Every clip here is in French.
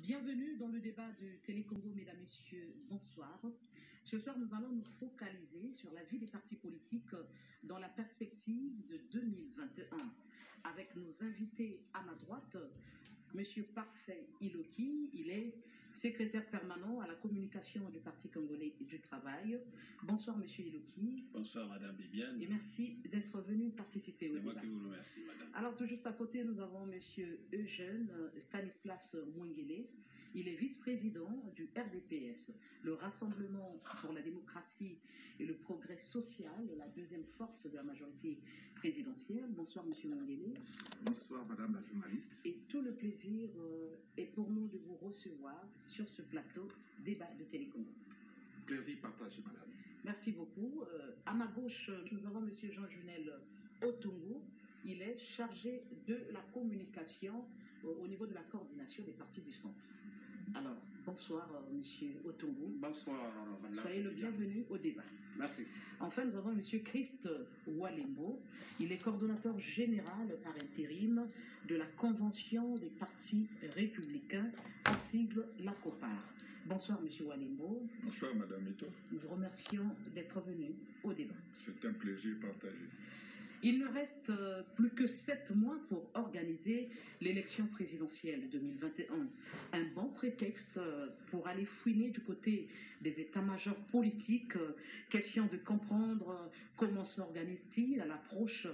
Bienvenue dans le débat de Télécongo, mesdames, messieurs, bonsoir. Ce soir, nous allons nous focaliser sur la vie des partis politiques dans la perspective de 2021. Avec nos invités à ma droite, Monsieur Parfait Iloki, il est secrétaire permanent à la communication du Parti congolais du travail. Bonsoir Monsieur Iloki. Bonsoir Madame Viviane. Et merci d'être venu participer au débat. C'est moi qui vous remercie Madame. Alors tout juste à côté, nous avons Monsieur Eugène Stanislas Mwengele. Il est vice-président du RDPS, le Rassemblement pour la démocratie et le progrès social, la deuxième force de la majorité présidentielle. Bonsoir Monsieur Mwengele. Bonsoir Madame la journaliste. Et tout le plaisir est pour nous de vous recevoir sur ce plateau débat de Télécongo. Plaisir partagé Madame. Merci beaucoup. À ma gauche, nous avons Monsieur Jean-Junel Otongo. Il est chargé de la communication au niveau de la coordination des partis du centre. Alors, bonsoir Monsieur Otongo. Bonsoir Madame. Soyez le bienvenu au débat. Merci. Enfin, nous avons Monsieur Christ Walembo. Il est coordonnateur général par intérim de la Convention des partis républicains, en sigle la COPAR. Bonsoir Monsieur Walembo. Bonsoir Madame Ito. Nous vous remercions d'être venu au débat. C'est un plaisir partagé. Il ne reste plus que 7 mois pour organiser l'élection présidentielle 2021. Un bon prétexte pour aller fouiner du côté des états-majors politiques. Question de comprendre comment s'organise-t-il à l'approche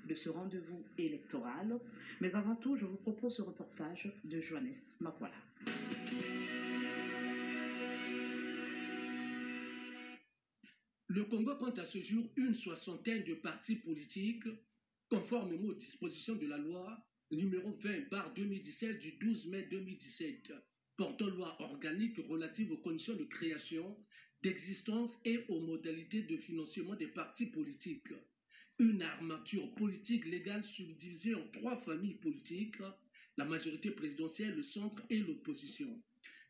de ce rendez-vous électoral. Mais avant tout, je vous propose ce reportage de Johannes Makwala. Le Congo compte à ce jour une soixantaine de partis politiques, conformément aux dispositions de la loi numéro 20/2017 du 12 mai 2017, portant loi organique relative aux conditions de création, d'existence et aux modalités de financement des partis politiques. Une armature politique légale subdivisée en 3 familles politiques, la majorité présidentielle, le centre et l'opposition.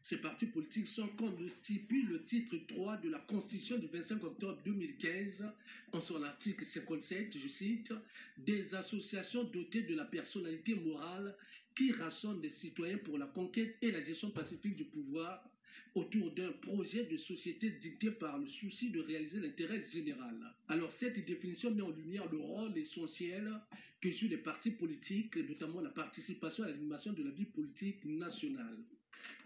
Ces partis politiques sont, comme le stipule le titre 3 de la Constitution du 25 octobre 2015, en son article 57, je cite, « des associations dotées de la personnalité morale qui rassemblent des citoyens pour la conquête et la gestion pacifique du pouvoir autour d'un projet de société dicté par le souci de réaliser l'intérêt général. » Alors cette définition met en lumière le rôle essentiel que jouent les partis politiques, notamment la participation à l'animation de la vie politique nationale.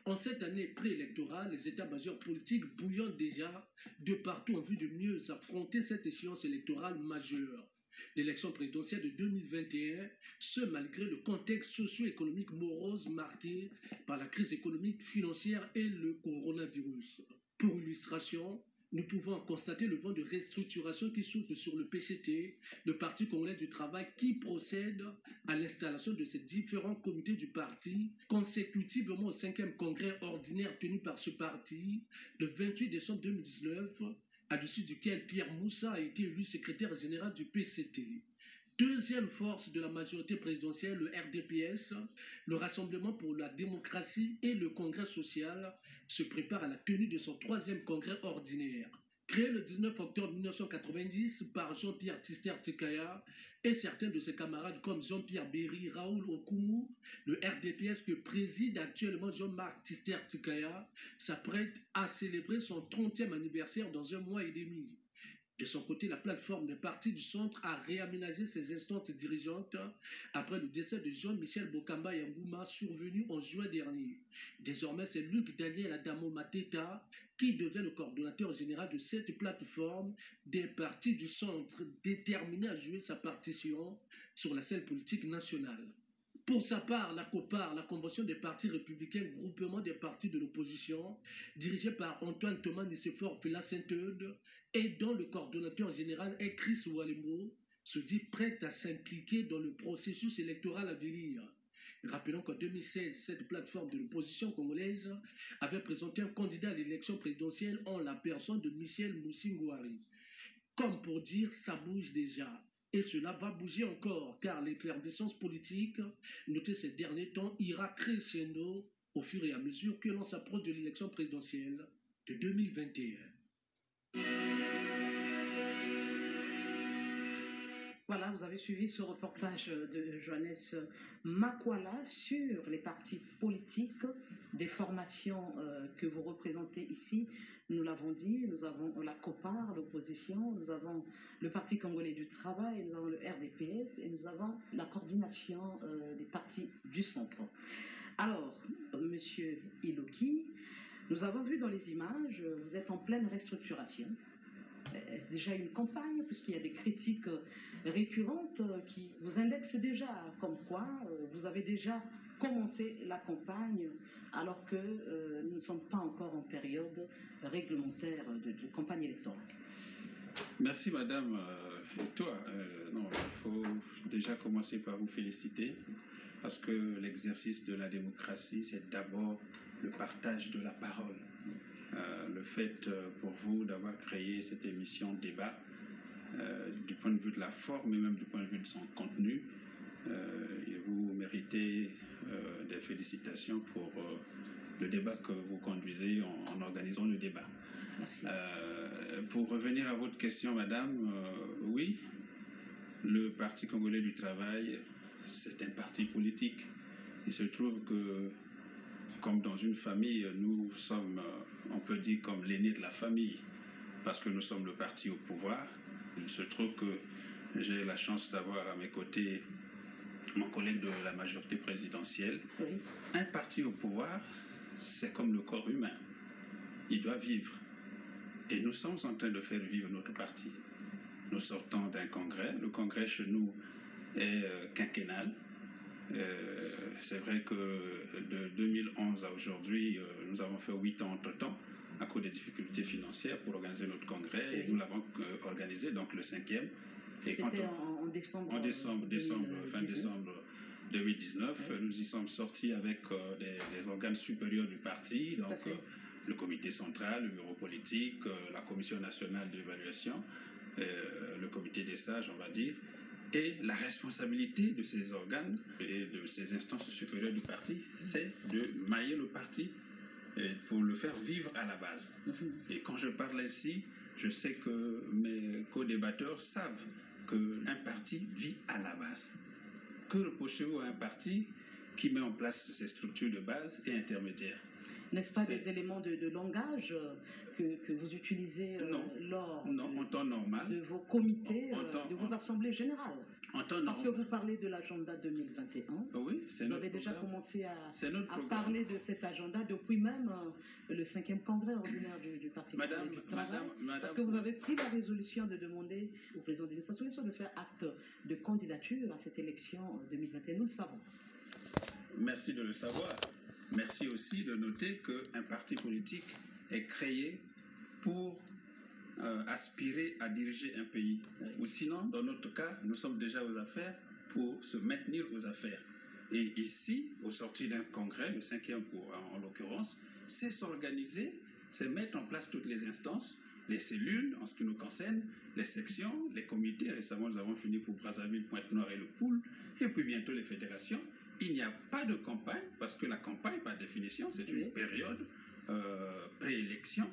En cette année préélectorale, les états-majors politiques bouillonnent déjà de partout en vue de mieux affronter cette échéance électorale majeure. L'élection présidentielle de 2021, ce malgré le contexte socio-économique morose marqué par la crise économique, financière et le coronavirus. Pour illustration, nous pouvons constater le vent de restructuration qui souffle sur le PCT, le Parti congolais du travail, qui procède à l'installation de ces différents comités du parti, consécutivement au 5e congrès ordinaire tenu par ce parti le 28 décembre 2019, à l'issue duquel Pierre Moussa a été élu secrétaire général du PCT. Deuxième force de la majorité présidentielle, le RDPS, le Rassemblement pour la démocratie et le Congrès social se prépare à la tenue de son 3e congrès ordinaire. Créé le 19 octobre 1990 par Jean-Pierre Tister-Tikaya et certains de ses camarades comme Jean-Pierre Berry, Raoul Okumu, le RDPS que préside actuellement Jean-Marc Tister-Tikaya s'apprête à célébrer son 30e anniversaire dans 1 mois et demi. De son côté, la plateforme des partis du centre a réaménagé ses instances dirigeantes après le décès de Jean-Michel Bokamba Yangouma survenu en juin dernier. Désormais, c'est Luc Daniel Adamo Mateta qui devient le coordonnateur général de cette plateforme des partis du centre, déterminé à jouer sa partition sur la scène politique nationale. Pour sa part, la COPAR, la Convention des partis républicains, groupement des partis de l'opposition, dirigée par Antoine Thomas Nicéphore Fela-Sainte-Eude et dont le coordonnateur général est Chris Walembo, se dit prête à s'impliquer dans le processus électoral à venir. Rappelons qu'en 2016, cette plateforme de l'opposition congolaise avait présenté un candidat à l'élection présidentielle en la personne de Michel Moussingouari. Comme pour dire, ça bouge déjà. Et cela va bouger encore, car l'effervescence politique, notée ces derniers temps, ira crescendo au fur et à mesure que l'on s'approche de l'élection présidentielle de 2021. Voilà, vous avez suivi ce reportage de Johannes Makwala sur les partis politiques, des formations que vous représentez ici. Nous l'avons dit, nous avons la COPAR, l'opposition, nous avons le Parti congolais du travail, nous avons le RDPS et nous avons la coordination des partis du centre. Alors, Monsieur Iloki, nous avons vu dans les images, vous êtes en pleine restructuration. Est-ce déjà une campagne, puisqu'il y a des critiques récurrentes qui vous indexent déjà comme quoi vous avez déjà commencé la campagne alors que nous ne sommes pas encore en période réglementaire de campagne électorale. Merci Madame. Et toi, non, il faut déjà commencer par vous féliciter parce que l'exercice de la démocratie, c'est d'abord le partage de la parole. Le fait pour vous d'avoir créé cette émission débat, du point de vue de la forme et même du point de vue de son contenu, et vous méritez des félicitations pour le débat que vous conduisez en organisant le débat. Merci. Pour revenir à votre question, Madame, oui, le Parti congolais du travail, c'est un parti politique. Il se trouve que, comme dans une famille, nous sommes, on peut dire, comme l'aîné de la famille, parce que nous sommes le parti au pouvoir. Il se trouve que j'ai la chance d'avoir à mes côtés mon collègue de la majorité présidentielle. Oui. Un parti au pouvoir, c'est comme le corps humain. Il doit vivre. Et nous sommes en train de faire vivre notre parti. Nous sortons d'un congrès. Le congrès chez nous est quinquennal. C'est vrai que de 2011 à aujourd'hui, nous avons fait 8 ans entre-temps à cause des difficultés financières pour organiser notre congrès. Oui. Et nous l'avons organisé, donc le 5e. C'était en décembre. En fin décembre 2019, oui. Nous y sommes sortis avec des organes supérieurs du parti, donc le comité central, le bureau politique, la commission nationale d'évaluation, le comité des sages, on va dire, et la responsabilité de ces organes et de ces instances supérieures du parti, c'est de mailler le parti pour le faire vivre à la base. Et quand je parle ici, je sais que mes co-débatteurs savent qu'un parti vit à la base. Que reprochez-vous à un parti qui met en place ses structures de base et intermédiaires? N'est-ce pas des éléments de langage que vous utilisez lors en temps normal, de vos comités, de vos assemblées générales? Parce que vous parlez de l'agenda 2021. Oui, vous avez déjà commencé à parler de cet agenda depuis même le 5e congrès ordinaire du Parti congolais du travail. Parce que vous avez pris la résolution de demander au président de l'administration de faire acte de candidature à cette élection 2021. Nous le savons. Merci de le savoir. Merci aussi de noter qu'un parti politique est créé pour aspirer à diriger un pays. Oui. Ou sinon, dans notre cas, nous sommes déjà aux affaires pour se maintenir aux affaires. Et ici, au sortir d'un congrès, le 5e en l'occurrence, c'est s'organiser, c'est mettre en place toutes les instances, les cellules en ce qui nous concerne, les sections, les comités. Récemment, nous avons fini pour Brazzaville, Pointe-Noire et le Poul, et puis bientôt les fédérations. Il n'y a pas de campagne, parce que la campagne, par définition, c'est une période préélection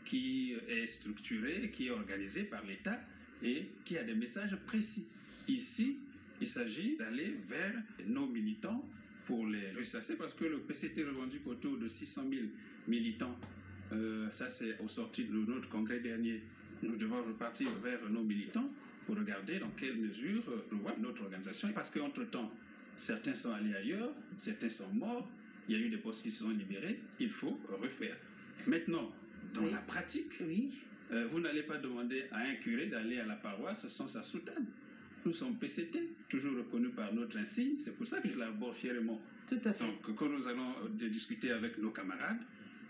qui est structurée, qui est organisée par l'État et qui a des messages précis. Ici, il s'agit d'aller vers nos militants pour les ressasser, parce que le PCT revendique autour de 600 000 militants. Ça, c'est au sortir de notre congrès dernier. Nous devons repartir vers nos militants pour regarder dans quelle mesure revoir notre organisation. Parce qu'entre-temps, certains sont allés ailleurs, certains sont morts, il y a eu des postes qui se sont libérés, il faut refaire. Maintenant, dans la pratique, vous n'allez pas demander à un curé d'aller à la paroisse sans sa soutane. Nous sommes PCT, toujours reconnus par notre insigne, c'est pour ça que je l'aborde fièrement. Tout à fait. Donc, quand nous allons discuter avec nos camarades,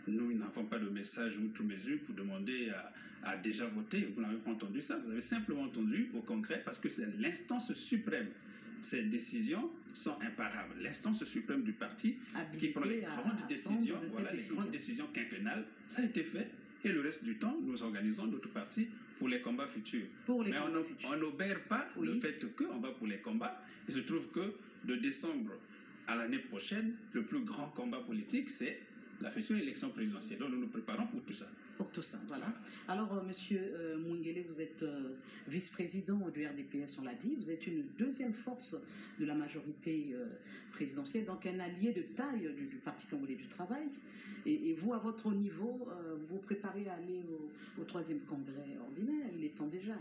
nous n'avons pas de message outre mesure pour demander à déjà voter. Vous n'avez pas entendu ça, vous avez simplement entendu au congrès parce que c'est l'instance suprême. Ces décisions sont imparables. L'instance suprême du parti qui prend les grandes décisions, les grandes décisions quinquennales, ça a été fait. Et le reste du temps, nous organisons notre parti pour les combats futurs. Mais on n'obère pas le fait qu'on va pour les combats. Il se trouve que de décembre à l'année prochaine, le plus grand combat politique, c'est la future élection présidentielle. Donc nous nous préparons pour tout ça. pour tout ça. Voilà. Alors, Monsieur Mwengele, vous êtes vice-président du RDPS, on l'a dit. Vous êtes une deuxième force de la majorité présidentielle, donc un allié de taille du Parti congolais du travail. Et vous, à votre niveau, vous vous préparez à aller au 3e congrès ordinaire. Il est temps déjà.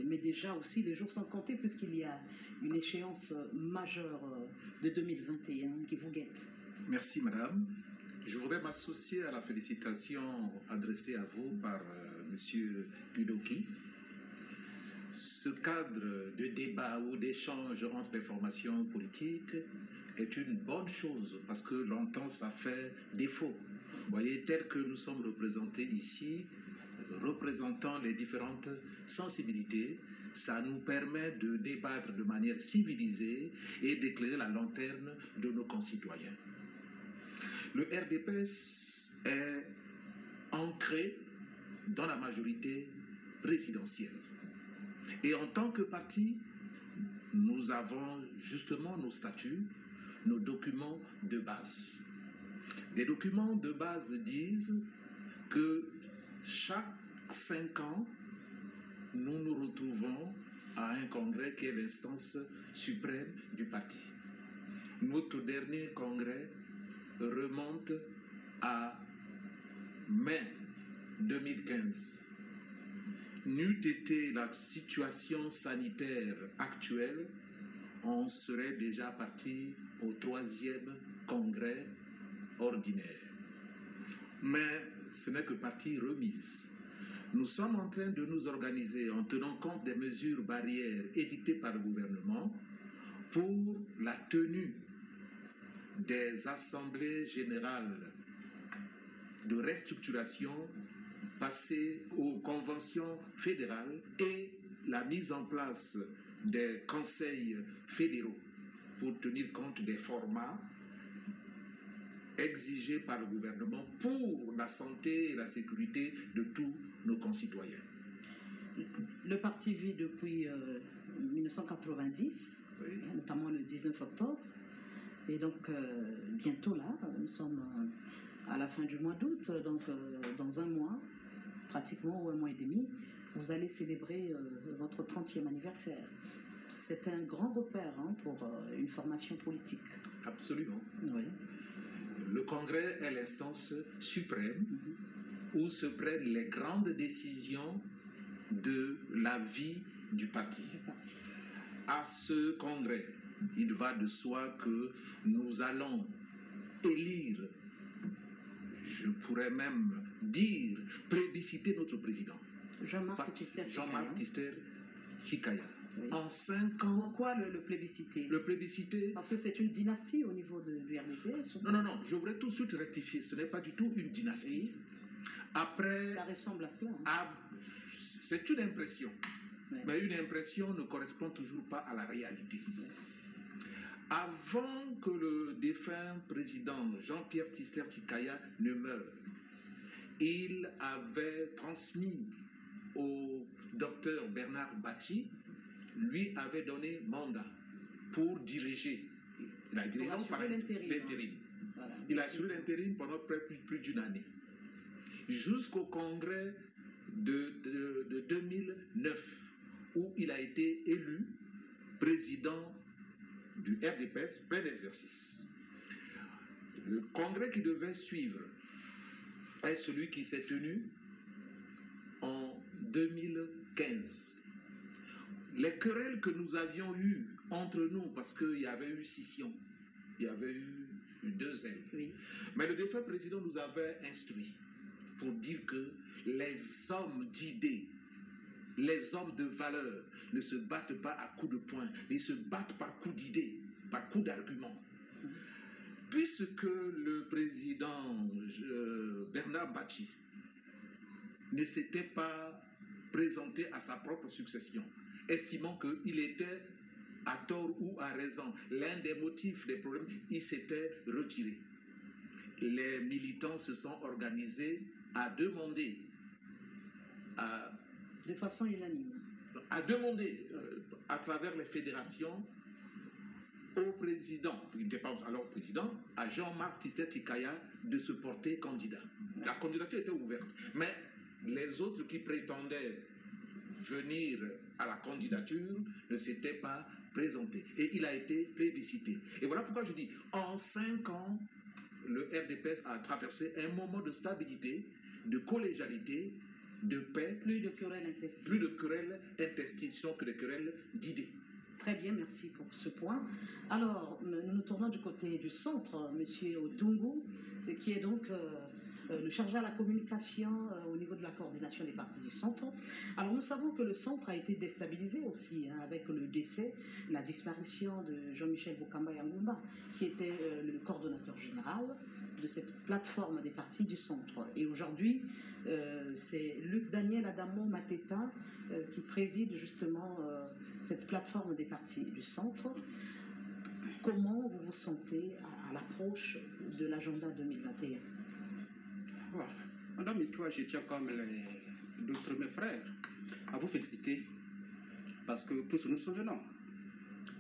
Mais déjà aussi, les jours sont comptés, puisqu'il y a une échéance majeure de 2021 qui vous guette. Merci, madame. Je voudrais m'associer à la félicitation adressée à vous par monsieur Pidoki. Ce cadre de débat ou d'échange entre les formations politiques est une bonne chose parce que longtemps ça fait défaut. Vous voyez, tel que nous sommes représentés ici, représentant les différentes sensibilités, ça nous permet de débattre de manière civilisée et d'éclairer la lanterne de nos concitoyens. Le RDPS est ancré dans la majorité présidentielle. Et en tant que parti, nous avons justement nos statuts, nos documents de base. Les documents de base disent que chaque 5 ans, nous nous retrouvons à un congrès qui est l'instance suprême du parti. Notre dernier congrès remonte à mai 2015. N'eût été la situation sanitaire actuelle, on serait déjà parti au 3e congrès ordinaire. Mais ce n'est que partie remise. Nous sommes en train de nous organiser en tenant compte des mesures barrières édictées par le gouvernement pour la tenue des assemblées générales de restructuration passées aux conventions fédérales et la mise en place des conseils fédéraux pour tenir compte des formats exigés par le gouvernement pour la santé et la sécurité de tous nos concitoyens. Le parti vit depuis 1990, Oui. notamment le 19 octobre. Et donc, bientôt là, nous sommes à la fin du mois d'août, donc dans un mois, pratiquement, ou un mois et demi, vous allez célébrer votre 30e anniversaire. C'est un grand repère pour une formation politique. Absolument. Oui. Le congrès est l'instance suprême où se prennent les grandes décisions de la vie du parti. À ce congrès, il va de soi que nous allons élire, je pourrais même dire, plébisciter notre président. Jean-Marc Tister Chikaya. Oui. En 5 ans. Pourquoi le plébiscité? Le plébiscité. Parce que c'est une dynastie au niveau du RDPS. Non, je voudrais tout de suite rectifier. Ce n'est pas du tout une dynastie. Oui. Après. Ça ressemble à cela. C'est une impression. Oui. Mais une impression ne correspond toujours pas à la réalité. Oui. Avant que le défunt président Jean-Pierre Tister Chikaya ne meure, il avait transmis au docteur Bernard Bachi, lui avait donné mandat pour diriger. Il a dirigé l'intérim. Voilà. Il a assuré l'intérim pendant plus d'une année. Jusqu'au congrès de 2009, où il a été élu président du RDPS plein exercice. Le congrès qui devait suivre est celui qui s'est tenu en 2015. Les querelles que nous avions eues entre nous, parce qu'il y avait eu scission, il y avait eu 2 ailes. Oui. Mais le défunt président nous avait instruits pour dire que les hommes d'idées, les hommes de valeur ne se battent pas à coups de poing, ils se battent par coups d'idées, par coups d'arguments. Puisque le président Bernard Bachi ne s'était pas présenté à sa propre succession, estimant qu'il était à tort ou à raison, l'un des motifs des problèmes, il s'était retiré. Les militants se sont organisés à demander de façon unanime. À demander à travers les fédérations au président, il n'était pas alors président, à Jean-Marc Tister Chikaya de se porter candidat. La candidature était ouverte, mais les autres qui prétendaient venir à la candidature ne s'étaient pas présentés. Et il a été plébiscité. Et voilà pourquoi je dis, en 5 ans, le RDPS a traversé un moment de stabilité, de collégialité, de paix. Plus de querelles intestines. Plus de querelles intestines que de querelles d'idées. Très bien, merci pour ce point. Alors, nous nous tournons du côté du centre, M. Odungu, qui est donc le chargé à la communication au niveau de la coordination des partis du centre. Alors, nous savons que le centre a été déstabilisé aussi avec le décès, la disparition de Jean-Michel Bokamba Yangumba, qui était le coordonnateur général de cette plateforme des partis du centre. Et aujourd'hui, c'est Luc Daniel Adamo Mateta qui préside justement cette plateforme des partis du centre. Comment vous vous sentez à l'approche de l'agenda 2021? Voilà. Madame et toi, je tiens comme les deux premiers frères à vous féliciter parce que tous nous souvenons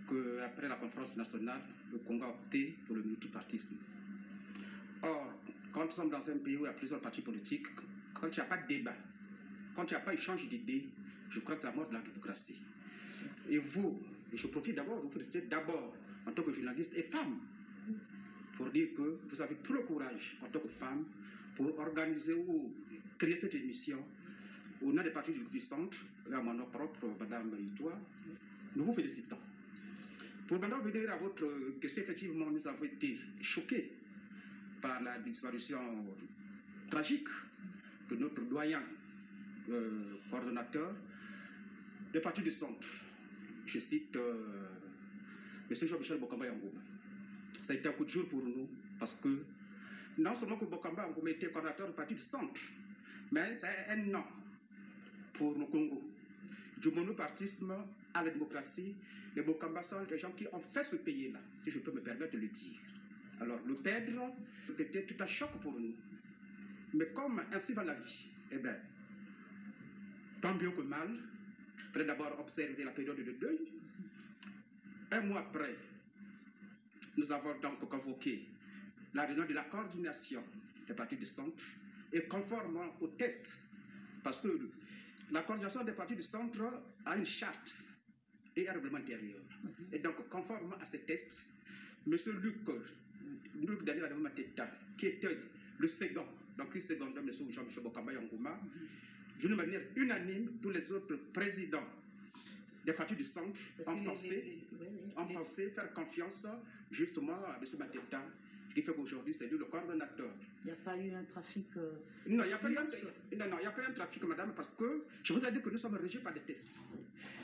qu'après la conférence nationale, le Congo a opté pour le multipartisme. Or, quand nous sommes dans un pays où il y a plusieurs partis politiques, quand il n'y a pas de débat, quand il n'y a pas échange d'idées, je crois que c'est la mort de la démocratie. Et vous, et je profite d'abord de vous féliciter d'abord en tant que journaliste et femme, pour dire que vous avez tout le courage en tant que femme pour organiser ou créer cette émission au nom des partis du centre, à mon nom propre, Madame Itoa. Nous vous félicitons. Pour maintenant venir à votre question, effectivement, nous avons été choqués par la disparition tragique de notre doyen coordonnateur des partis du centre. Je cite M. Jean-Michel Bokamba Yangumba. Ça a été un coup de jour pour nous parce que non seulement que Bokamba Yangumba était coordonnateur du parti du centre, mais c'est un nom pour le Congo. Du monopartisme à la démocratie, les Bokamba sont des gens qui ont fait ce pays-là, si je peux me permettre de le dire. Alors, le perdre, c'était tout un choc pour nous. Mais comme ainsi va la vie, eh bien, tant bien que mal, il fallait d'abord observer la période de deuil. Un mois après, nous avons donc convoqué la réunion de la coordination des partis du centre et conformément au test, parce que la coordination des partis du centre a une charte et un règlement intérieur. Et donc, conformément à ces tests, M. Luc Daniel Adamo Mateta, qui était le second, donc il secondait M. Jean-Michel Bokamba Yangumba, d'une manière unanime, tous les autres présidents des partis du centre ont pensé faire confiance justement à M. Mateta, qui fait qu'aujourd'hui c'est lui le coordonnateur. Il n'y a pas eu un trafic Non, il n'y a pas eu un trafic, madame, parce que je vous ai dit que nous sommes régis par des tests.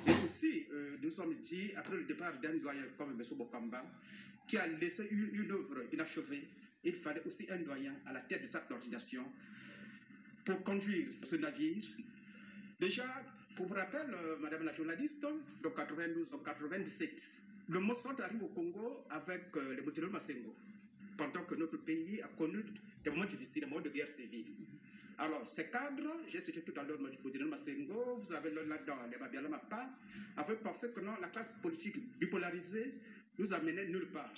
Et aussi, nous sommes dit, après le départ d'un doyen comme M. Bokamba, qui a laissé une œuvre inachevée, il fallait aussi un doyen à la tête de cette coordination pour conduire ce navire. Déjà, pour vous rappel, madame la journaliste, de 92 en 97, le mot centre arrive au Congo avec le Motilolo Masengo, pendant que notre pays a connu des moments difficiles, des moments de guerre civile. Alors, ces cadres, j'ai cité tout à l'heure Motilolo Masengo, vous avez là-dedans les Mabiala Mapa, avaient pensé que non, la classe politique bipolarisée nous amenait nulle part.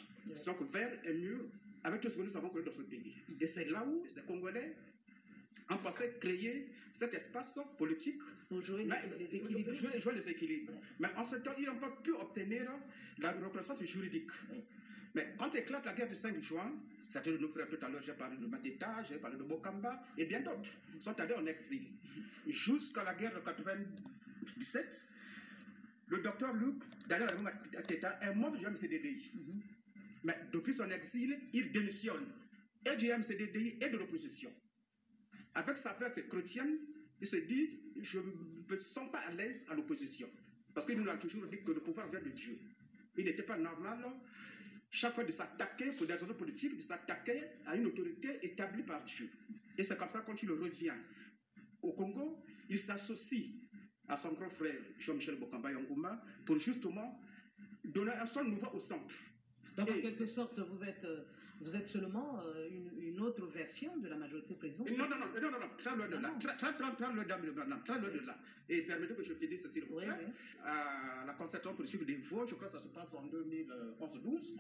Donc, vers un mur, avec tout ce que nous avons connu dans ce pays. Et c'est là où ces Congolais ont pensé créer cet espace politique pour jouer les équilibres. Jouer les équilibres. Mais en ce temps, ils n'ont pas pu obtenir la reconnaissance juridique. Mais quand éclate la guerre du 5 juin, certains de nos frères tout à l'heure, j'ai parlé de Mateta, j'ai parlé de Bokamba, et bien d'autres sont allés en exil. Jusqu'à la guerre de 97, le docteur Luc Daniel Adamo Mateta est membre du MCDDI. Mais depuis son exil, il démissionne et du MCDDI et de l'opposition. Avec sa place chrétienne, il se dit, je ne me sens pas à l'aise à l'opposition. Parce qu'il nous a toujours dit que le pouvoir vient de Dieu. Il n'était pas normal, chaque fois de s'attaquer, pour des raisons politiques, de s'attaquer à une autorité établie par Dieu. Et c'est comme ça, quand il revient au Congo, il s'associe à son grand frère Jean-Michel Bokamba Yangumba pour justement donner un son nouveau au centre. Donc, en quelque sorte, vous êtes seulement une autre version de la majorité présidentielle. Non, très loin de là. Très loin de là. Et permettez que je finisse, s'il vous plaît. La concertation politique des Vosges, je crois que ça se passe en 2011.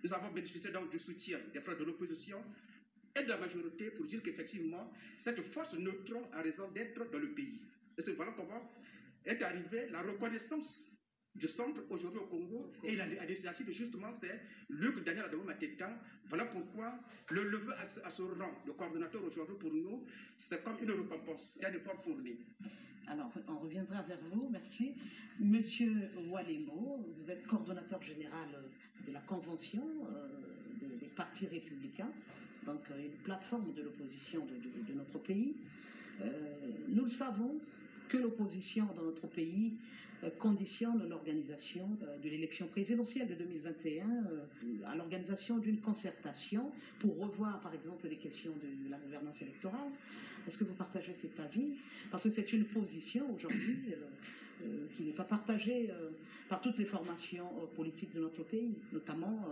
Nous avons bénéficié donc du soutien des frères de l'opposition et de la majorité pour dire qu'effectivement, cette force neutron a raison d'être dans le pays. Et c'est voilà comment est arrivée la reconnaissance du centre aujourd'hui au Congo. Et la législative, justement, c'est Luc Daniel Adamo Mateta. Voilà pourquoi le lever à ce rang de coordonnateur aujourd'hui pour nous, c'est comme une récompense et un effort fourni. Alors, on reviendra vers vous, merci. Monsieur Walemo, vous êtes coordonnateur général de la convention des partis républicains, donc une plateforme de l'opposition de notre pays. Nous le savons que l'opposition dans notre pays conditionne l'organisation de l'élection présidentielle de 2021 à l'organisation d'une concertation pour revoir, par exemple, les questions de la gouvernance électorale. Est-ce que vous partagez cet avis? Parce que c'est une position aujourd'hui qui n'est pas partagée par toutes les formations politiques de notre pays, notamment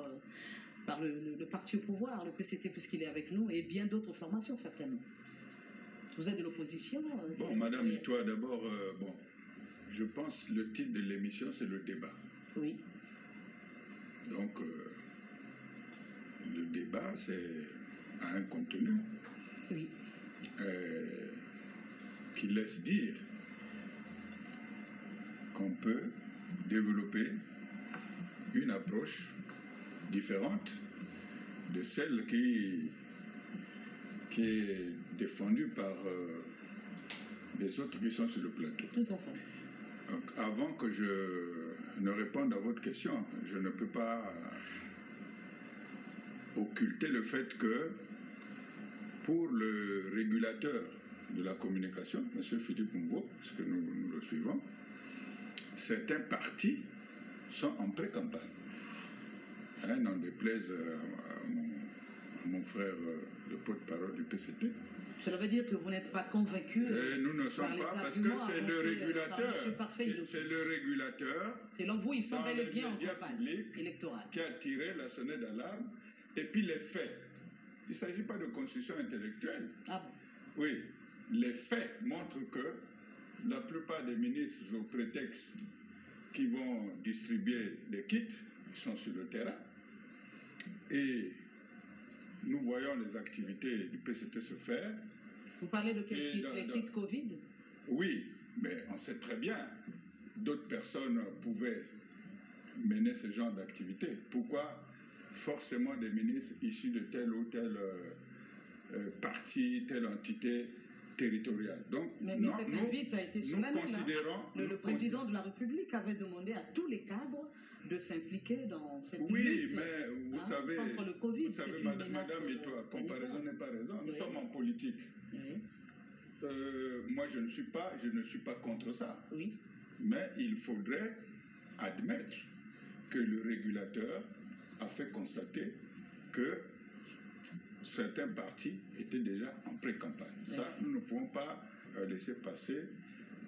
par le parti au pouvoir, le PCT puisqu'il est avec nous, et bien d'autres formations certainement. Vous êtes de l'opposition? Bon, madame, et toi d'abord, bon, je pense le titre de l'émission, c'est le débat. Oui. Donc, le débat, c'est un contenu. Oui. Qui laisse dire qu'on peut développer une approche différente de celle qui est défendue par les autres qui sont sur le plateau. Tout à fait. Donc, avant que je ne réponde à votre question, je ne peux pas occulter le fait que pour le régulateur de la communication, M. Philippe Mouveau, parce que nous le suivons, certains partis sont en pré-campagne. N'en déplaise à mon frère, le porte-parole du PCT. Cela veut dire que vous n'êtes pas convaincu. Nous ne sommes pas, parce que c'est le régulateur. C'est le régulateur. Selon vous, ils sont bel et bien en campagne électorale. Qui a tiré la sonnette d'alarme. Et puis les faits. Il ne s'agit pas de construction intellectuelle. Ah bon? Oui, les faits montrent que la plupart des ministres, au prétexte qu'ils vont distribuer des kits, sont sur le terrain. Et nous voyons les activités du PCT se faire. Vous parlez de quel kit? Les kits Covid? Oui, mais on sait très bien, d'autres personnes pouvaient mener ce genre d'activité. Pourquoi forcément des ministres issus de tel ou tel parti, telle entité territoriale? Donc, mais cette invite a été solennelle. Le président de la République avait demandé à tous les cadres de s'impliquer dans cette lutte. Oui, mais vous savez, contre le Covid, vous savez madame et toi, comparaison n'est pas raison. Nous sommes en politique. Oui. Moi, je ne suis pas contre ça. Oui. Mais il faudrait admettre que le régulateur a fait constater que certains partis étaient déjà en pré-campagne. Oui. Ça, nous ne pouvons pas laisser passer,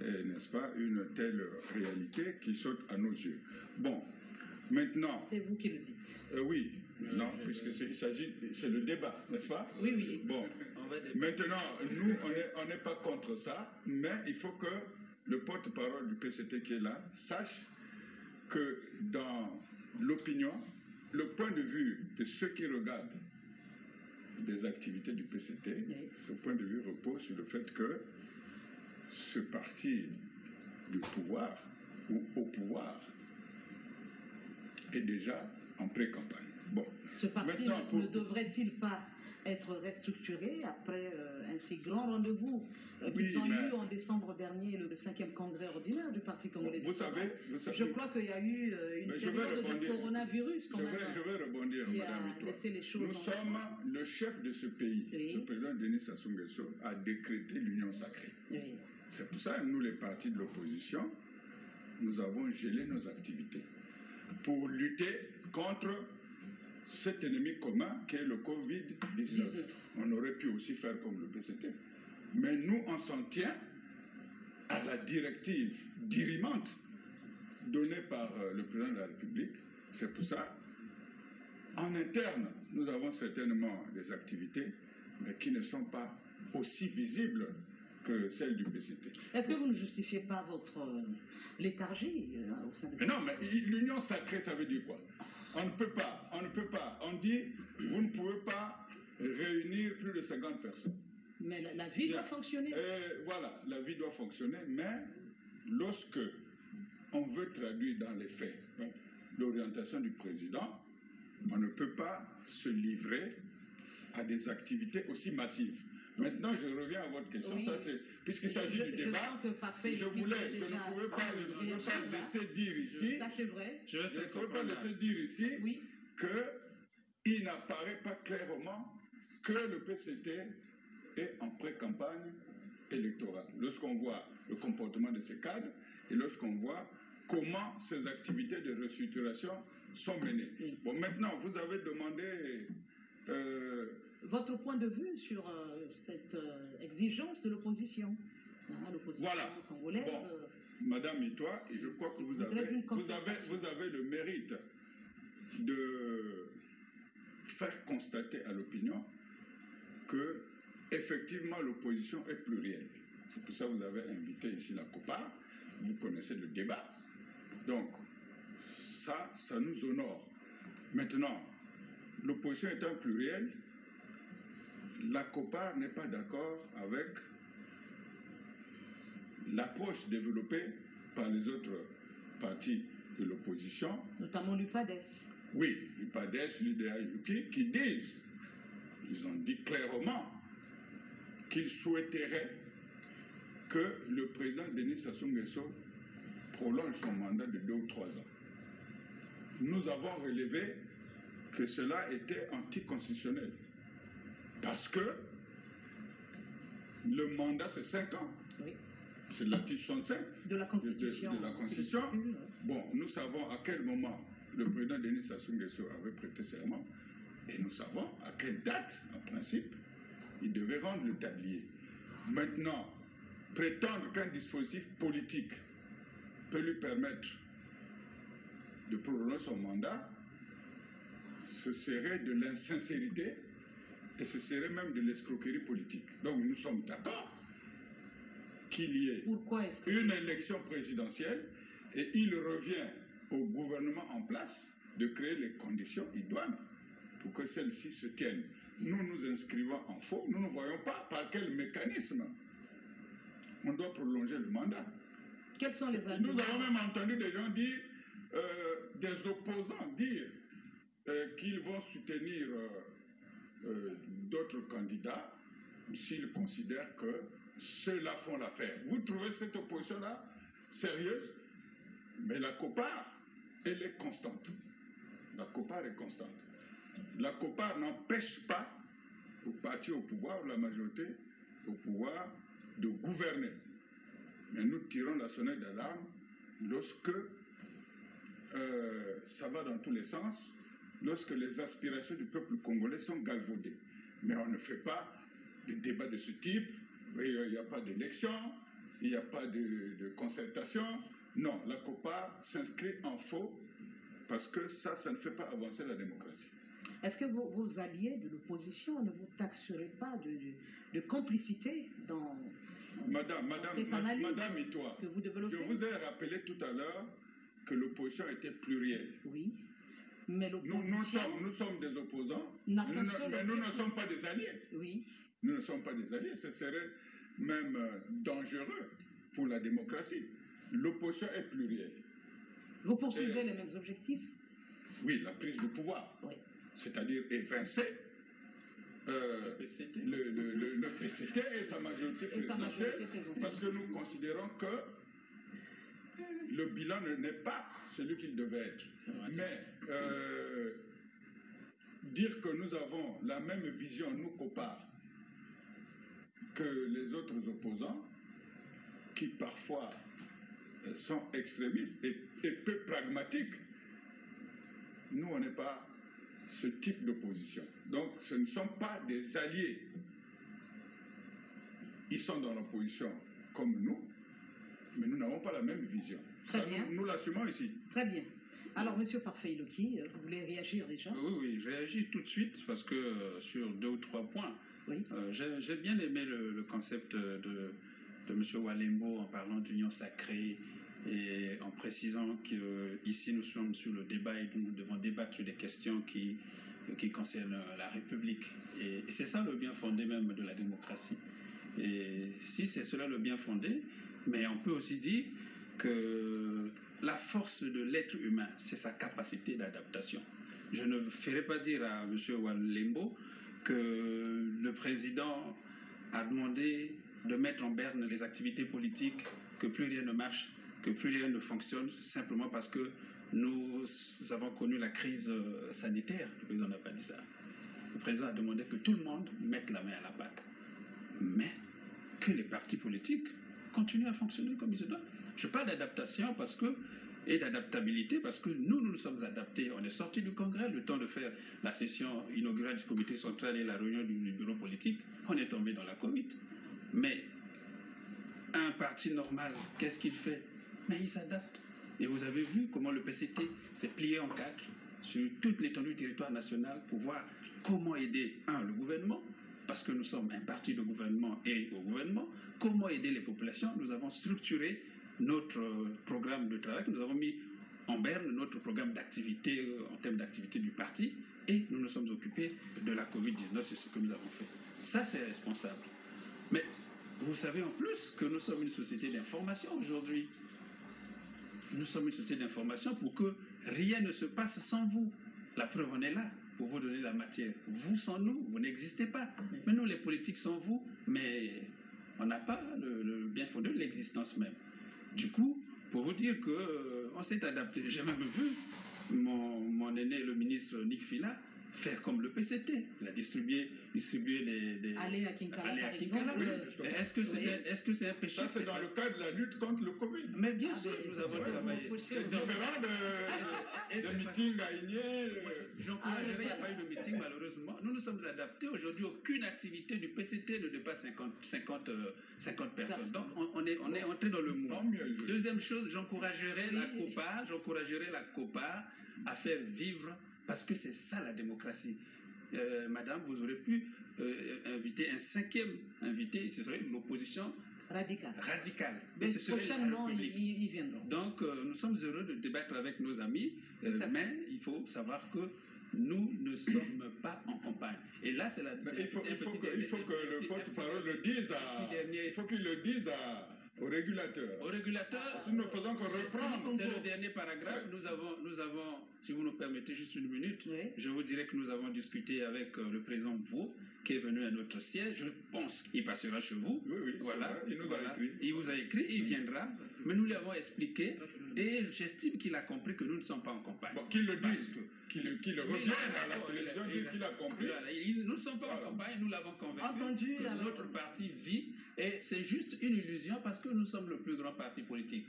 n'est-ce pas, une telle réalité qui saute à nos yeux. Bon, maintenant... C'est vous qui le dites. Oui, non, puisque c'est le débat, n'est-ce pas? Oui, oui. Bon, maintenant, nous, on n'est pas contre ça, mais il faut que le porte-parole du PCT qui est là sache que dans l'opinion, le point de vue de ceux qui regardent des activités du PCT, oui, ce point de vue repose sur le fait que ce parti du pouvoir ou au pouvoir est déjà en pré-campagne. Bon. Ce parti ne devrait-il pas être restructuré après un si grand rendez-vous qu'ils ont eu en décembre dernier, le 5e congrès ordinaire du Parti congolais du travail? Je crois qu'il y a eu une période de coronavirus quand même. Je vais rebondir, madame Itoa. Nous sommes le chef de ce pays. Oui. Le président Denis Sassou Nguesso a décrété l'union sacrée. Oui. C'est pour ça que nous, les partis de l'opposition, nous avons gelé nos activités pour lutter contre cet ennemi commun qui est le Covid-19. On aurait pu aussi faire comme le PCT. Mais nous, on s'en tient à la directive dirimante donnée par le président de la République. C'est pour ça, en interne, nous avons certainement des activités, mais qui ne sont pas aussi visibles que celles du PCT. Est-ce que vous ne justifiez pas votre léthargie au sein de... Mais non, mais l'union sacrée, ça veut dire quoi? On ne peut pas. On dit, vous ne pouvez pas réunir plus de 50 personnes. Mais la vie doit fonctionner. Voilà, la vie doit fonctionner, mais lorsque on veut traduire dans les faits l'orientation du président, on ne peut pas se livrer à des activités aussi massives. Maintenant, je reviens à votre question. Oui. Puisqu'il s'agit du débat, si je ne pouvais pas laisser dire ici, ça c'est vrai. Je ne pouvais pas laisser dire ici qu'il n'apparaît pas clairement que le PCT est en pré-campagne électorale. Lorsqu'on voit le comportement de ces cadres et lorsqu'on voit comment ces activités de restructuration sont menées. Oui. Bon, maintenant, vous avez demandé... votre point de vue sur cette exigence de l'opposition, voilà. Congolaise. Bon, Madame et toi, et je crois que vous avez le mérite de faire constater à l'opinion que effectivement l'opposition est plurielle. C'est pour ça que vous avez invité ici la COPAR. Vous connaissez le débat. Donc, ça nous honore. Maintenant, l'opposition étant plurielle, la COPAR n'est pas d'accord avec l'approche développée par les autres partis de l'opposition. Notamment l'UPADES. Oui, l'UPADES, l'UDA-UPI, qui disent, ils ont dit clairement qu'ils souhaiteraient que le président Denis Sassou Nguesso prolonge son mandat de 2 ou 3 ans. Nous avons relevé que cela était anticonstitutionnel. Parce que le mandat, c'est 5 ans. Oui. C'est l'article 65 de la Constitution. De la Constitution. Bon, nous savons à quel moment le président Denis Sassou Nguesso avait prêté serment et nous savons à quelle date, en principe, il devait rendre le tablier. Maintenant, prétendre qu'un dispositif politique peut lui permettre de prolonger son mandat, ce serait de l'insincérité et ce serait même de l'escroquerie politique. Donc nous sommes d'accord qu'il y ait une élection présidentielle et il revient au gouvernement en place de créer les conditions idoines pour que celle-ci se tienne. Nous nous inscrivons en faux, nous ne voyons pas par quel mécanisme on doit prolonger le mandat. Quels sont les arguments? Nous avons même entendu des gens dire, des opposants dire qu'ils vont soutenir d'autres candidats s'ils considèrent que ceux-là font l'affaire. Vous trouvez cette opposition-là sérieuse? Mais la COPAR, elle est constante. La COPAR est constante. La COPAR n'empêche pas au parti au pouvoir, la majorité au pouvoir, de gouverner. Mais nous tirons la sonnette d'alarme lorsque ça va dans tous les sens, lorsque les aspirations du peuple congolais sont galvaudées. Mais on ne fait pas de débat de ce type, il n'y a pas d'élection, il n'y a pas de concertation. Non, la COPAR s'inscrit en faux parce que ça ne fait pas avancer la démocratie. Est-ce que vos alliés de l'opposition ne vous taxeraient pas de complicité dans cette analyse Madame et toi, que vous développez? Je vous ai rappelé tout à l'heure que l'opposition était plurielle. Oui, mais l'opposition... Nous sommes des opposants, mais nous ne sommes pas des alliés. Oui. Nous ne sommes pas des alliés, ce serait même dangereux pour la démocratie. L'opposition est plurielle. Vous poursuivez les mêmes objectifs? Oui, la prise de pouvoir. Oui. C'est-à-dire évincer le PCT et sa majorité présidentielle, parce que nous considérons que le bilan n'est pas celui qu'il devait être. Mais dire que nous avons la même vision, nous, COPAR, que les autres opposants, qui parfois sont extrémistes et peu pragmatiques, nous, on n'est pas ce type d'opposition. Donc, ce ne sont pas des alliés. Ils sont dans l'opposition comme nous, mais nous n'avons pas la même vision. Très bien. Nous l'assumons ici. Très bien. Alors, M. Parfait-Iloki, vous voulez réagir déjà? Oui, je réagis tout de suite parce que sur 2 ou 3 points, oui. J'ai bien aimé le concept de M. Walembo en parlant d'union sacrée et en précisant qu'ici nous sommes sur le débat et nous devons débattre sur des questions qui qui concerne la République. Et c'est ça le bien fondé même de la démocratie. Et si c'est cela le bien fondé, mais on peut aussi dire que la force de l'être humain, c'est sa capacité d'adaptation. Je ne ferai pas dire à M. Walembo que le président a demandé de mettre en berne les activités politiques, que plus rien ne marche, que plus rien ne fonctionne, simplement parce que nous avons connu la crise sanitaire. Le président n'a pas dit ça. Le président a demandé que tout le monde mette la main à la pâte. Mais que les partis politiques continuent à fonctionner comme ils se doivent. Je parle d'adaptation et d'adaptabilité parce que nous sommes adaptés. On est sortis du Congrès, le temps de faire la session inaugurale du comité central et la réunion du bureau politique, on est tombé dans la Covid. Mais un parti normal, qu'est-ce qu'il fait? Mais il s'adapte. Et vous avez vu comment le PCT s'est plié en quatre sur toute l'étendue du territoire national pour voir comment aider, le gouvernement, parce que nous sommes un parti de gouvernement et au gouvernement, comment aider les populations. Nous avons structuré notre programme de travail, nous avons mis en berne notre programme d'activité en termes d'activité du parti, et nous nous sommes occupés de la Covid-19, c'est ce que nous avons fait. Ça, c'est responsable. Mais vous savez en plus que nous sommes une société d'information aujourd'hui. Nous sommes une société d'information pour que rien ne se passe sans vous. La preuve, on est là pour vous donner la matière. Vous sans nous, vous n'existez pas. Mais nous, les politiques, sans vous, mais on n'a pas le bien fondé de l'existence même. Du coup, pour vous dire qu'on s'est adapté. J'ai même vu mon aîné, le ministre Nick Fila, faire comme le PCT. Il a distribué les... Aller à Kinkala, par exemple. Oui, est-ce que c'est un péché? Ça, c'est dans le cadre de la lutte contre le Covid. Mais bien sûr, nous avons travaillé. C'est différent des meetings à Igné. J'encouragerais, il n'y a pas eu de meeting, malheureusement. Nous nous sommes adaptés. Aujourd'hui, aucune activité du PCT ne dépasse 50 personnes. Donc, on est entré dans le mouvement. Deuxième chose, j'encouragerais la COPA à faire vivre, parce que c'est ça la démocratie. Madame, vous aurez pu inviter un cinquième invité, ce serait l'opposition radicale. Mais prochainement, ils viendront. Donc, nous sommes heureux de débattre avec nos amis, mais il faut savoir que nous ne sommes pas en campagne. Et là, c'est la... Il faut que le porte-parole le dise il faut qu'il le dise au régulateur. Au régulateur. Si nous faisons qu'on reprendre. C'est le dernier paragraphe. Nous avons, si vous nous permettez juste une minute, je vous dirais que nous avons discuté avec le président Vaux, qui est venu à notre siège. Je pense qu'il passera chez vous. Oui, voilà. Il nous a écrit. Il vous a écrit, il viendra. Mais nous lui avons expliqué et j'estime qu'il a compris que nous ne sommes pas en campagne. Bon, qu'il le dise. Qu'il revienne à la télévision, dire qu'il a compris. Nous ne sommes pas en campagne, nous l'avons convaincu que notre parti vit, et c'est juste une illusion parce que nous sommes le plus grand parti politique,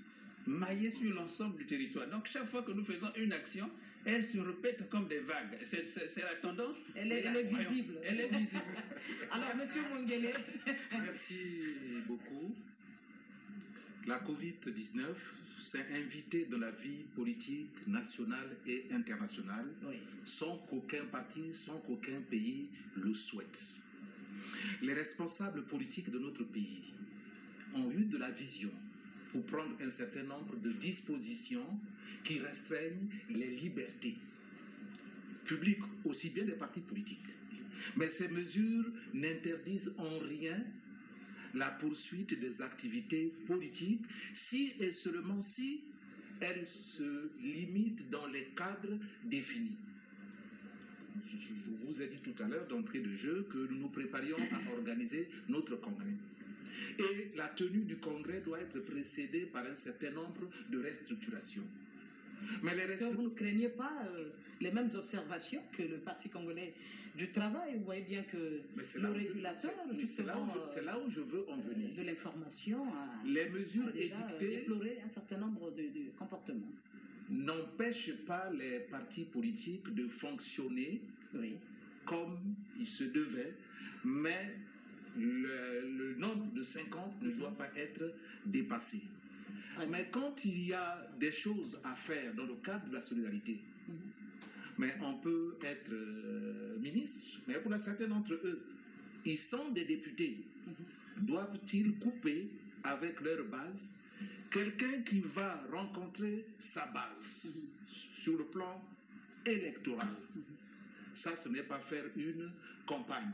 maillé sur l'ensemble du territoire. Donc chaque fois que nous faisons une action, elle se répète comme des vagues. C'est la tendance. Elle est visible. Elle est visible. Alors, M. Mongele. Merci beaucoup. La Covid-19 s'est invitée dans la vie politique nationale et internationale sans qu'aucun parti, sans qu'aucun pays le souhaite. Les responsables politiques de notre pays ont eu de la vision pour prendre un certain nombre de dispositions qui restreignent les libertés publiques, aussi bien des partis politiques. Mais ces mesures n'interdisent en rien la poursuite des activités politiques si et seulement si elles se limitent dans les cadres définis. Je vous ai dit tout à l'heure d'entrée de jeu que nous nous préparions à organiser notre congrès. Et la tenue du congrès doit être précédée par un certain nombre de restructurations. Mais est-ce que vous ne craignez pas les mêmes observations que le Parti congolais du travail? Vous voyez bien que le régulateur, c'est là où je veux en venir. De l'information les mesures édictées déplorer un certain nombre de comportements. N'empêchent pas les partis politiques de fonctionner comme il se devait, mais le nombre de 50 ne doit pas être dépassé. Mais quand il y a des choses à faire dans le cadre de la solidarité, mais on peut être ministre, mais pour certains d'entre eux, ils sont des députés. Doivent-ils couper avec leur base quelqu'un qui va rencontrer sa base sur le plan électoral? Ça, ce n'est pas faire une campagne.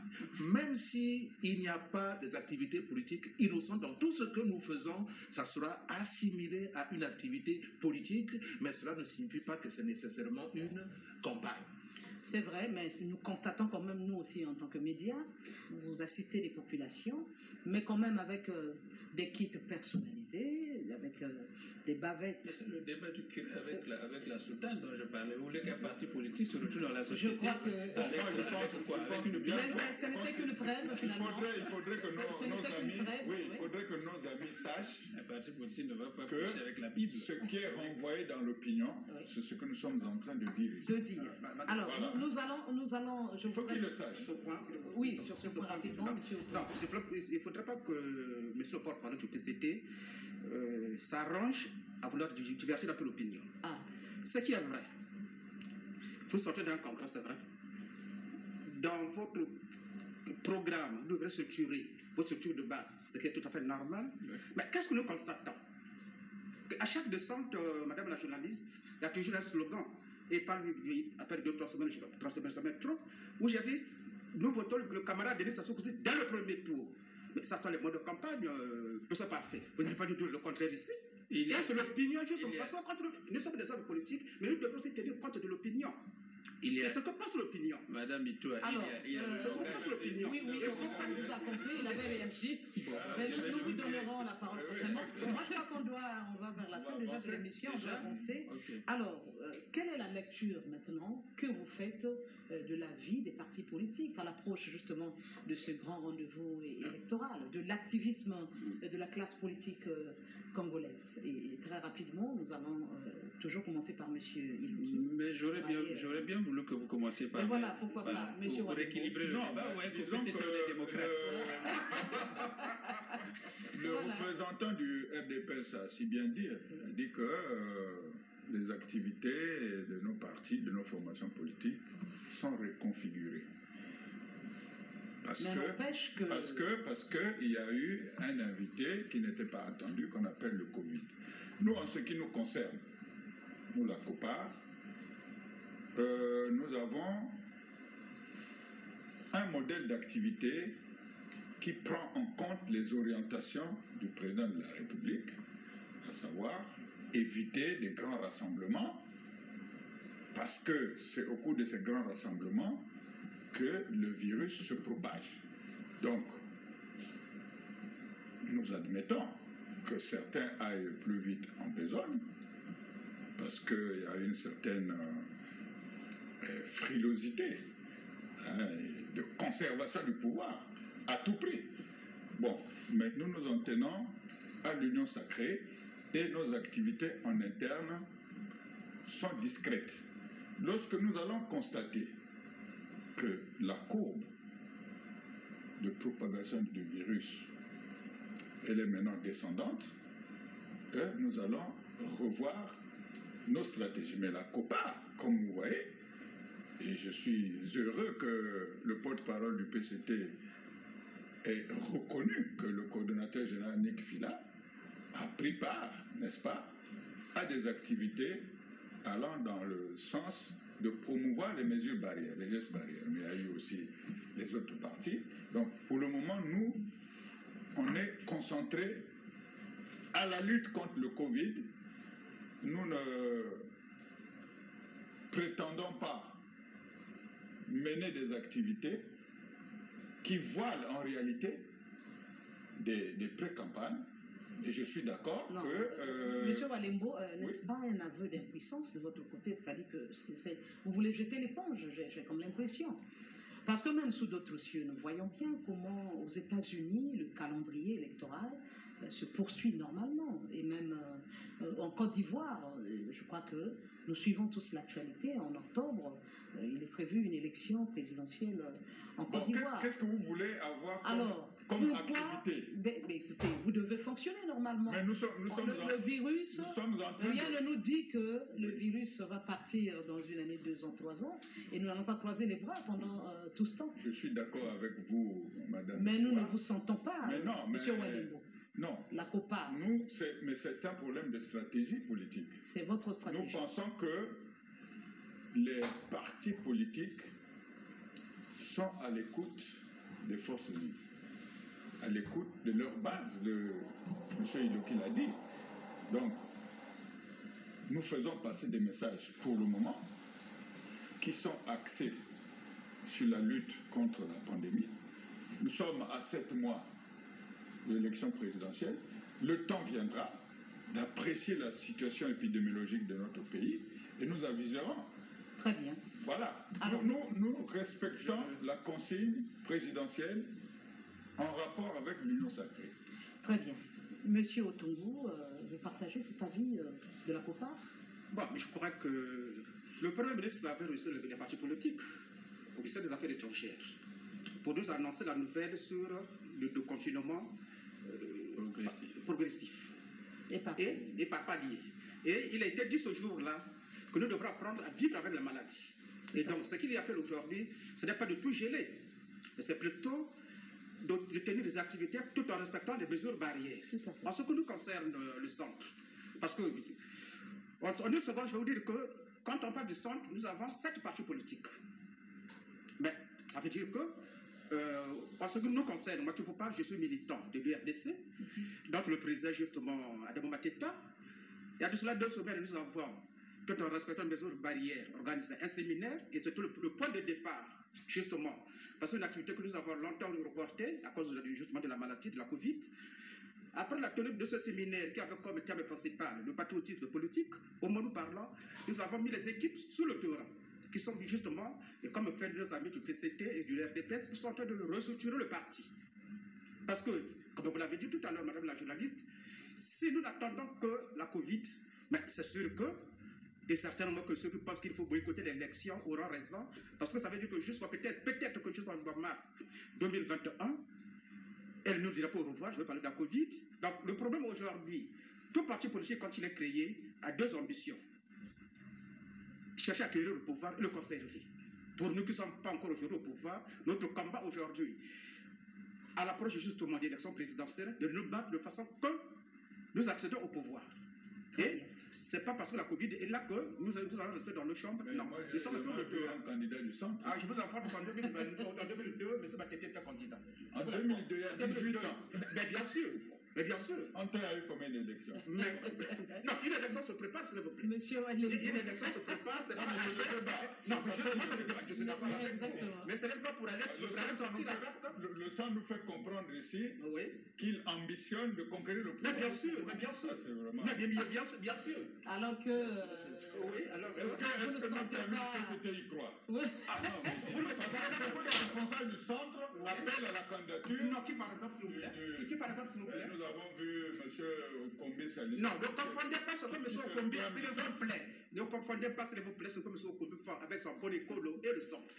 Même s'il n'y a pas des activités politiques innocentes, donc tout ce que nous faisons, ça sera assimilé à une activité politique, mais cela ne signifie pas que c'est nécessairement une campagne. C'est vrai, mais nous constatons quand même, nous aussi, en tant que médias, vous assistez les populations, mais quand même avec des kits personnalisés, avec des bavettes. C'est le débat du curé avec la soutane dont je parlais. Vous voulez qu'un parti politique se retrouve dans la société? Je crois que... avec une bière. Ce n'était qu'une trêve, finalement. Il faudrait que nos amis sachent un parti politique ne va pas coucher avec la Bible. Ce qui est renvoyé dans l'opinion, c'est ce que nous sommes en train de dire ici. Alors, voilà. nous allons... Il faut qu'il le sache. Oui, sur ce point rapidement, monsieur. Non, il ne faudrait pas que M. le porte-parole du PCT s'arrange à vouloir divertir un peu l'opinion. Ce qui est vrai, vous sortez d'un congrès, c'est vrai. Dans votre programme, vous devrez structurer vos structures de base, ce qui est tout à fait normal. Oui. Mais qu'est-ce que nous constatons? À chaque descente, madame la journaliste, il y a toujours un slogan. Et après 2-3 semaines, 3 semaines, ça met trop, où j'ai dit, nous votons le camarade Denis Sassou Nguesso dès le premier tour. Mais ça sont les modes de campagne, c'est parfait. Vous n'avez pas du tout le contraire ici. Et c'est l'opinion, parce que nous sommes des hommes politiques, mais nous devons aussi tenir compte de l'opinion. C'est ce que pense l'opinion. Madame Itoua, c'est ce que pense l'opinion. Oui, il vous a compris, il avait réagi. Nous vous donnerons la parole prochainement. Moi, je crois qu'on va vers la fin déjà de l'émission, on va avancer. Alors, quelle est la lecture maintenant que vous faites de la vie des partis politiques à l'approche justement de ce grand rendez-vous électoral, de l'activisme de la classe politique congolaise? Et très rapidement, nous allons toujours commencer par M. Ilouki. Mais j'aurais bien voulu que vous commenciez par... Et voilà, pourquoi pas, M. Pour équilibrer le débat, disons que les démocrates. Le représentant du RDPS a si bien dit, il dit que les activités de nos partis, de nos formations politiques sont reconfigurées. Parce qu'il y a eu un invité qui n'était pas attendu, qu'on appelle le Covid. Nous, en ce qui nous concerne, nous, la COPAR, nous avons un modèle d'activité qui prend en compte les orientations du président de la République, à savoir éviter des grands rassemblements, parce que c'est au cours de ces grands rassemblements que le virus se propage. Donc, nous admettons que certains aillent plus vite en besogne, parce qu'il y a une certaine frilosité de conservation du pouvoir à tout prix. Bon, mais nous nous en tenons à l'union sacrée et nos activités en interne sont discrètes. Lorsque nous allons constater que la courbe de propagation du virus elle est maintenant descendante, nous allons revoir nos stratégies. Mais la COPA, comme vous voyez, et je suis heureux que le porte-parole du PCT ait reconnu que le coordonnateur général Nick Fila a pris part, n'est-ce pas, à des activités allant dans le sens de promouvoir les mesures barrières, les gestes barrières. Mais il y a eu aussi les autres partis. Donc, pour le moment, nous, on est concentrés à la lutte contre le Covid. Nous ne prétendons pas mener des activités qui voilent en réalité des pré-campagnes. Et je suis d'accord que... Monsieur Walembo, n'est-ce pas un aveu d'impuissance de votre côté? C'est-à-dire que vous voulez jeter l'éponge, j'ai comme l'impression. Parce que même sous d'autres cieux, nous voyons bien comment aux États-Unis, le calendrier électoral se poursuit normalement. Et même en Côte d'Ivoire, je crois que nous suivons tous l'actualité. En octobre, il est prévu une élection présidentielle en Côte d'Ivoire. Qu'est-ce que vous voulez avoir comme activité? Mais écoutez, vous devez fonctionner normalement. Mais le virus, rien ne nous dit que le virus va partir dans une année, 2 ans, 3 ans, et nous n'allons pas croiser les bras pendant tout ce temps. Je suis d'accord avec vous, madame. Mais nous ne vous sentons pas, monsieur Walembo. Non. La COPA. Mais c'est un problème de stratégie politique. C'est votre stratégie. Nous pensons que les partis politiques sont à l'écoute des forces vives, à l'écoute de leur base. M. Idoki l'a dit. Donc, nous faisons passer des messages pour le moment qui sont axés sur la lutte contre la pandémie. Nous sommes à 7 mois de l'élection présidentielle. Le temps viendra d'apprécier la situation épidémiologique de notre pays et nous aviserons. Très bien. Voilà. Alors, nous respectons la consigne présidentielle en rapport avec l'Union sacrée. Très bien. Monsieur Otongo, vous partagez cet avis de la COPAR? Bon, mais je crois que le Premier ministre avait reçu les partis politiques au ministère des Affaires étrangères pour nous annoncer la nouvelle sur le confinement progressif et par palier. Et il a été dit ce jour-là que nous devrons apprendre à vivre avec la maladie. Et donc, ce qu'il y a fait aujourd'hui, ce n'est pas de tout geler, mais c'est plutôt de tenir des activités tout en respectant les mesures barrières. En ce qui nous concerne le centre, parce que, en une seconde, je vais vous dire que quand on parle du centre, nous avons 7 partis politiques. Mais ça veut dire que, en ce qui nous concerne, moi qui vous parle, je suis militant de l'URDC, dont le président, justement, Adamo Mateta. Il y a de cela 2 semaines, nous avons, tout en respectant les mesures barrières, organisé un séminaire, et c'est le point de départ, justement, parce que une activité que nous avons longtemps reportée à cause justement de la maladie, de la Covid. Après la tenue de ce séminaire qui avait comme thème principal le patriotisme politique, au moment où nous parlons, nous avons mis les équipes sur le terrain, qui sont justement, et comme fait nos amis du PCT et du RDPS, qui sont en train de restructurer le parti. Parce que, comme vous l'avez dit tout à l'heure, madame la journaliste, si nous n'attendons que la Covid, c'est sûr que, et certainement que ceux qui pensent qu'il faut boycotter l'élection auront raison, parce que ça veut dire que jusqu'à peut-être que jusqu'en mars 2021, elle nous dira pas au revoir, je vais parler de la Covid. Donc le problème aujourd'hui, tout parti politique, quand il est créé, a 2 ambitions. Chercher à acquérir le pouvoir et le conserver. Pour nous qui ne sommes pas encore aujourd'hui au pouvoir, notre combat aujourd'hui, à l'approche justement de l'élection présidentielle, de nous battre de façon que nous accédons au pouvoir. Et ce n'est pas parce que la Covid est là que nous allons rester dans nos chambres. Mais non, moi, nous sommes sur le terrain. un candidat du centre. Ah, je vous informe qu'en 2002, M. Matete était candidat. En 2002, il y a 18 ans. Mais bien sûr. Mais bien sûr. Entre il y a eu combien d'élections? Non, une élection se prépare, s'il vous plaît. Monsieur Une élection se prépare, c'est pas le débat. Non, mais je suis d'accord avec vous. Mais ce n'est pas pour aller sortir avec. Le sang nous fait comprendre ici qu'il ambitionne de conquérir le pouvoir. Mais bien sûr, mais bien sûr. Bien sûr. Alors que... oui, alors est-ce que notre ami c'était y croire? Oui. Ah non, mais vous le responsable du centre appelle à la candidature. Non, qui par exemple, s'il vous plaît? Qui par exemple, s'il vous plaît? Nous avons vu M. Okombi s'aligner. Non, ne confondez pas ce que M. Okombi, s'il vous plaît. Ne confondez pas, s'il vous plaît, ce que M. Okombi fait avec son bon écolo et le centre.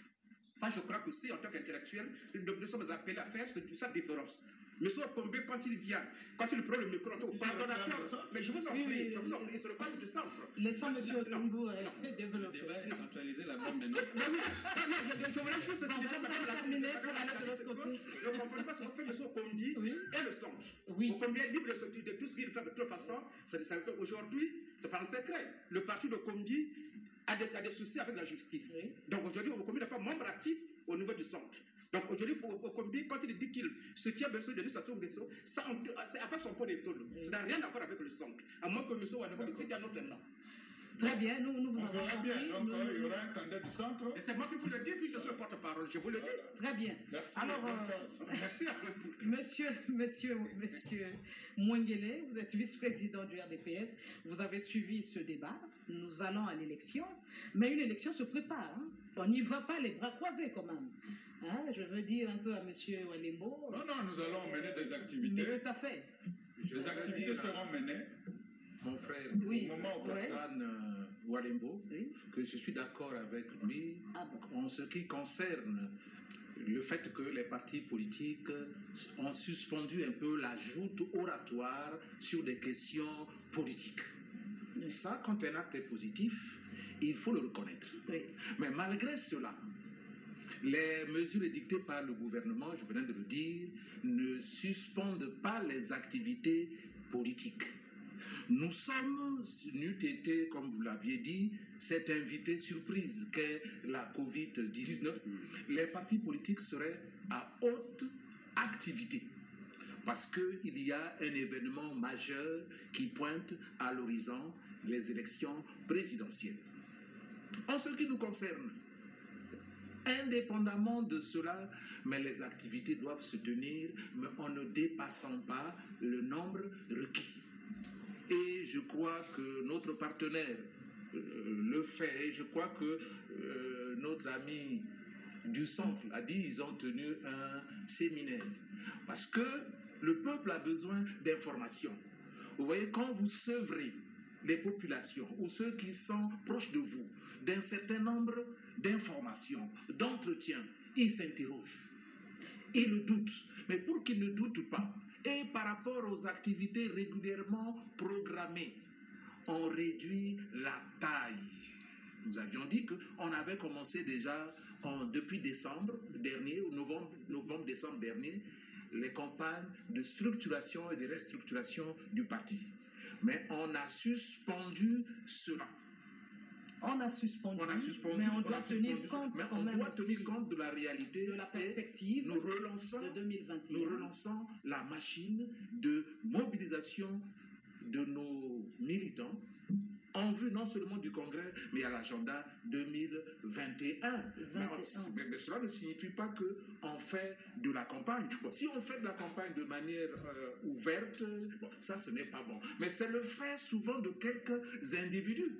Ça, je crois que si, en tant qu'intellectuel, nous sommes appelés à faire cette différence. M. Okombi, quand il vient, quand il prend le micro, mais je vous en prie, il se reparle du centre. Laissons M. Otombo développer. Le débat est centralisé, la bombe de notre. Non, je voulais juste citer ne confondez pas ce que fait M. Okombi et le centre. Okombi est libre de tout ce qu'il fait de toute façon. Aujourd'hui, c'est pas un secret. Le parti d'Okombi a des soucis avec la justice. Donc aujourd'hui, Okombi n'est pas membre actif au niveau du centre. Donc aujourd'hui, Okombi, quand il dit qu'il se tient bien sûr de Sassou Nguesso, c'est avec son point d'école. Ça n'a rien à voir avec le centre. À moins que M. Ouadabo cite un autre nom. Très bien, nous vous avons compris. Donc il y aura un candidat du centre. Et c'est moi qui vous le dis, puis je suis le porte-parole. Je vous le dis. Très bien. Merci. Alors, merci. Monsieur Mwengele, vous êtes vice-président du RDPS. Vous avez suivi ce débat. Nous allons à l'élection. Mais une élection se prépare. Hein. On n'y va pas les bras croisés quand même. Hein, je veux dire un peu à M. Walembo. Non, nous allons mener des activités. Mais tout à fait. Les activités seront menées. Mon frère, oui. au moment où Walembo, que je suis d'accord avec lui en ce qui concerne le fait que les partis politiques ont suspendu un peu la joute oratoire sur des questions politiques. Ça, quand un acte est positif, il faut le reconnaître. Oui. Mais malgré cela, les mesures édictées par le gouvernement, je venais de le dire, ne suspendent pas les activités politiques. Nous sommes, si n'eût été, comme vous l'aviez dit, cette invitée surprise qu'est la Covid-19, les partis politiques seraient à haute activité. Parce qu'il y a un événement majeur qui pointe à l'horizon, les élections présidentielles. En ce qui nous concerne, indépendamment de cela, mais les activités doivent se tenir, mais en ne dépassant pas le nombre requis. Et je crois que notre partenaire le fait, et je crois que notre ami du centre a dit, ils ont tenu un séminaire. Parce que le peuple a besoin d'informations. Vous voyez, quand vous sevrez les populations ou ceux qui sont proches de vous d'un certain nombre d'informations, d'entretiens, ils s'interrogent, ils doutent. Mais pour qu'ils ne doutent pas, et par rapport aux activités régulièrement programmées, on réduit la taille. Nous avions dit qu'on avait commencé déjà depuis décembre dernier, ou novembre-décembre dernier, les campagnes de structuration et de restructuration du parti. Mais on a suspendu cela. On a suspendu, mais on doit tenir compte de la réalité, de la perspective de 2021. Nous relançons la machine de mobilisation de nos militants en vue non seulement du congrès, mais à l'agenda 2021. Mais cela ne signifie pas qu'on fait de la campagne. Bon, si on fait de la campagne de manière ouverte, bon, ça ce n'est pas bon. Mais c'est le fait souvent de quelques individus.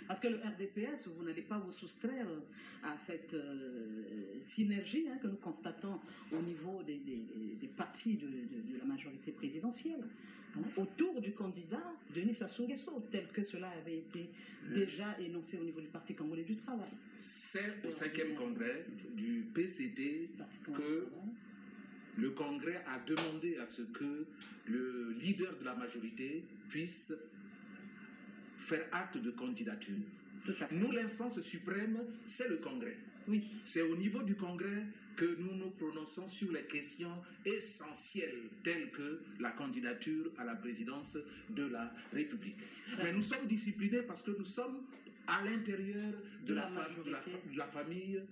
Parce que le RDPS, vous n'allez pas vous soustraire à cette synergie que nous constatons au niveau des partis de la majorité présidentielle, autour du candidat Denis Sassou Nguesso, tel que cela avait été déjà énoncé au niveau du Parti congolais du travail. C'est au 5e congrès du PCT que le congrès a demandé à ce que le leader de la majorité puisse faire acte de candidature. Nous, l'instance suprême, c'est le congrès. Oui. C'est au niveau du congrès que nous nous prononçons sur les questions essentielles telles que la candidature à la présidence de la République. Mais nous sommes disciplinés parce que nous sommes à l'intérieur de la famille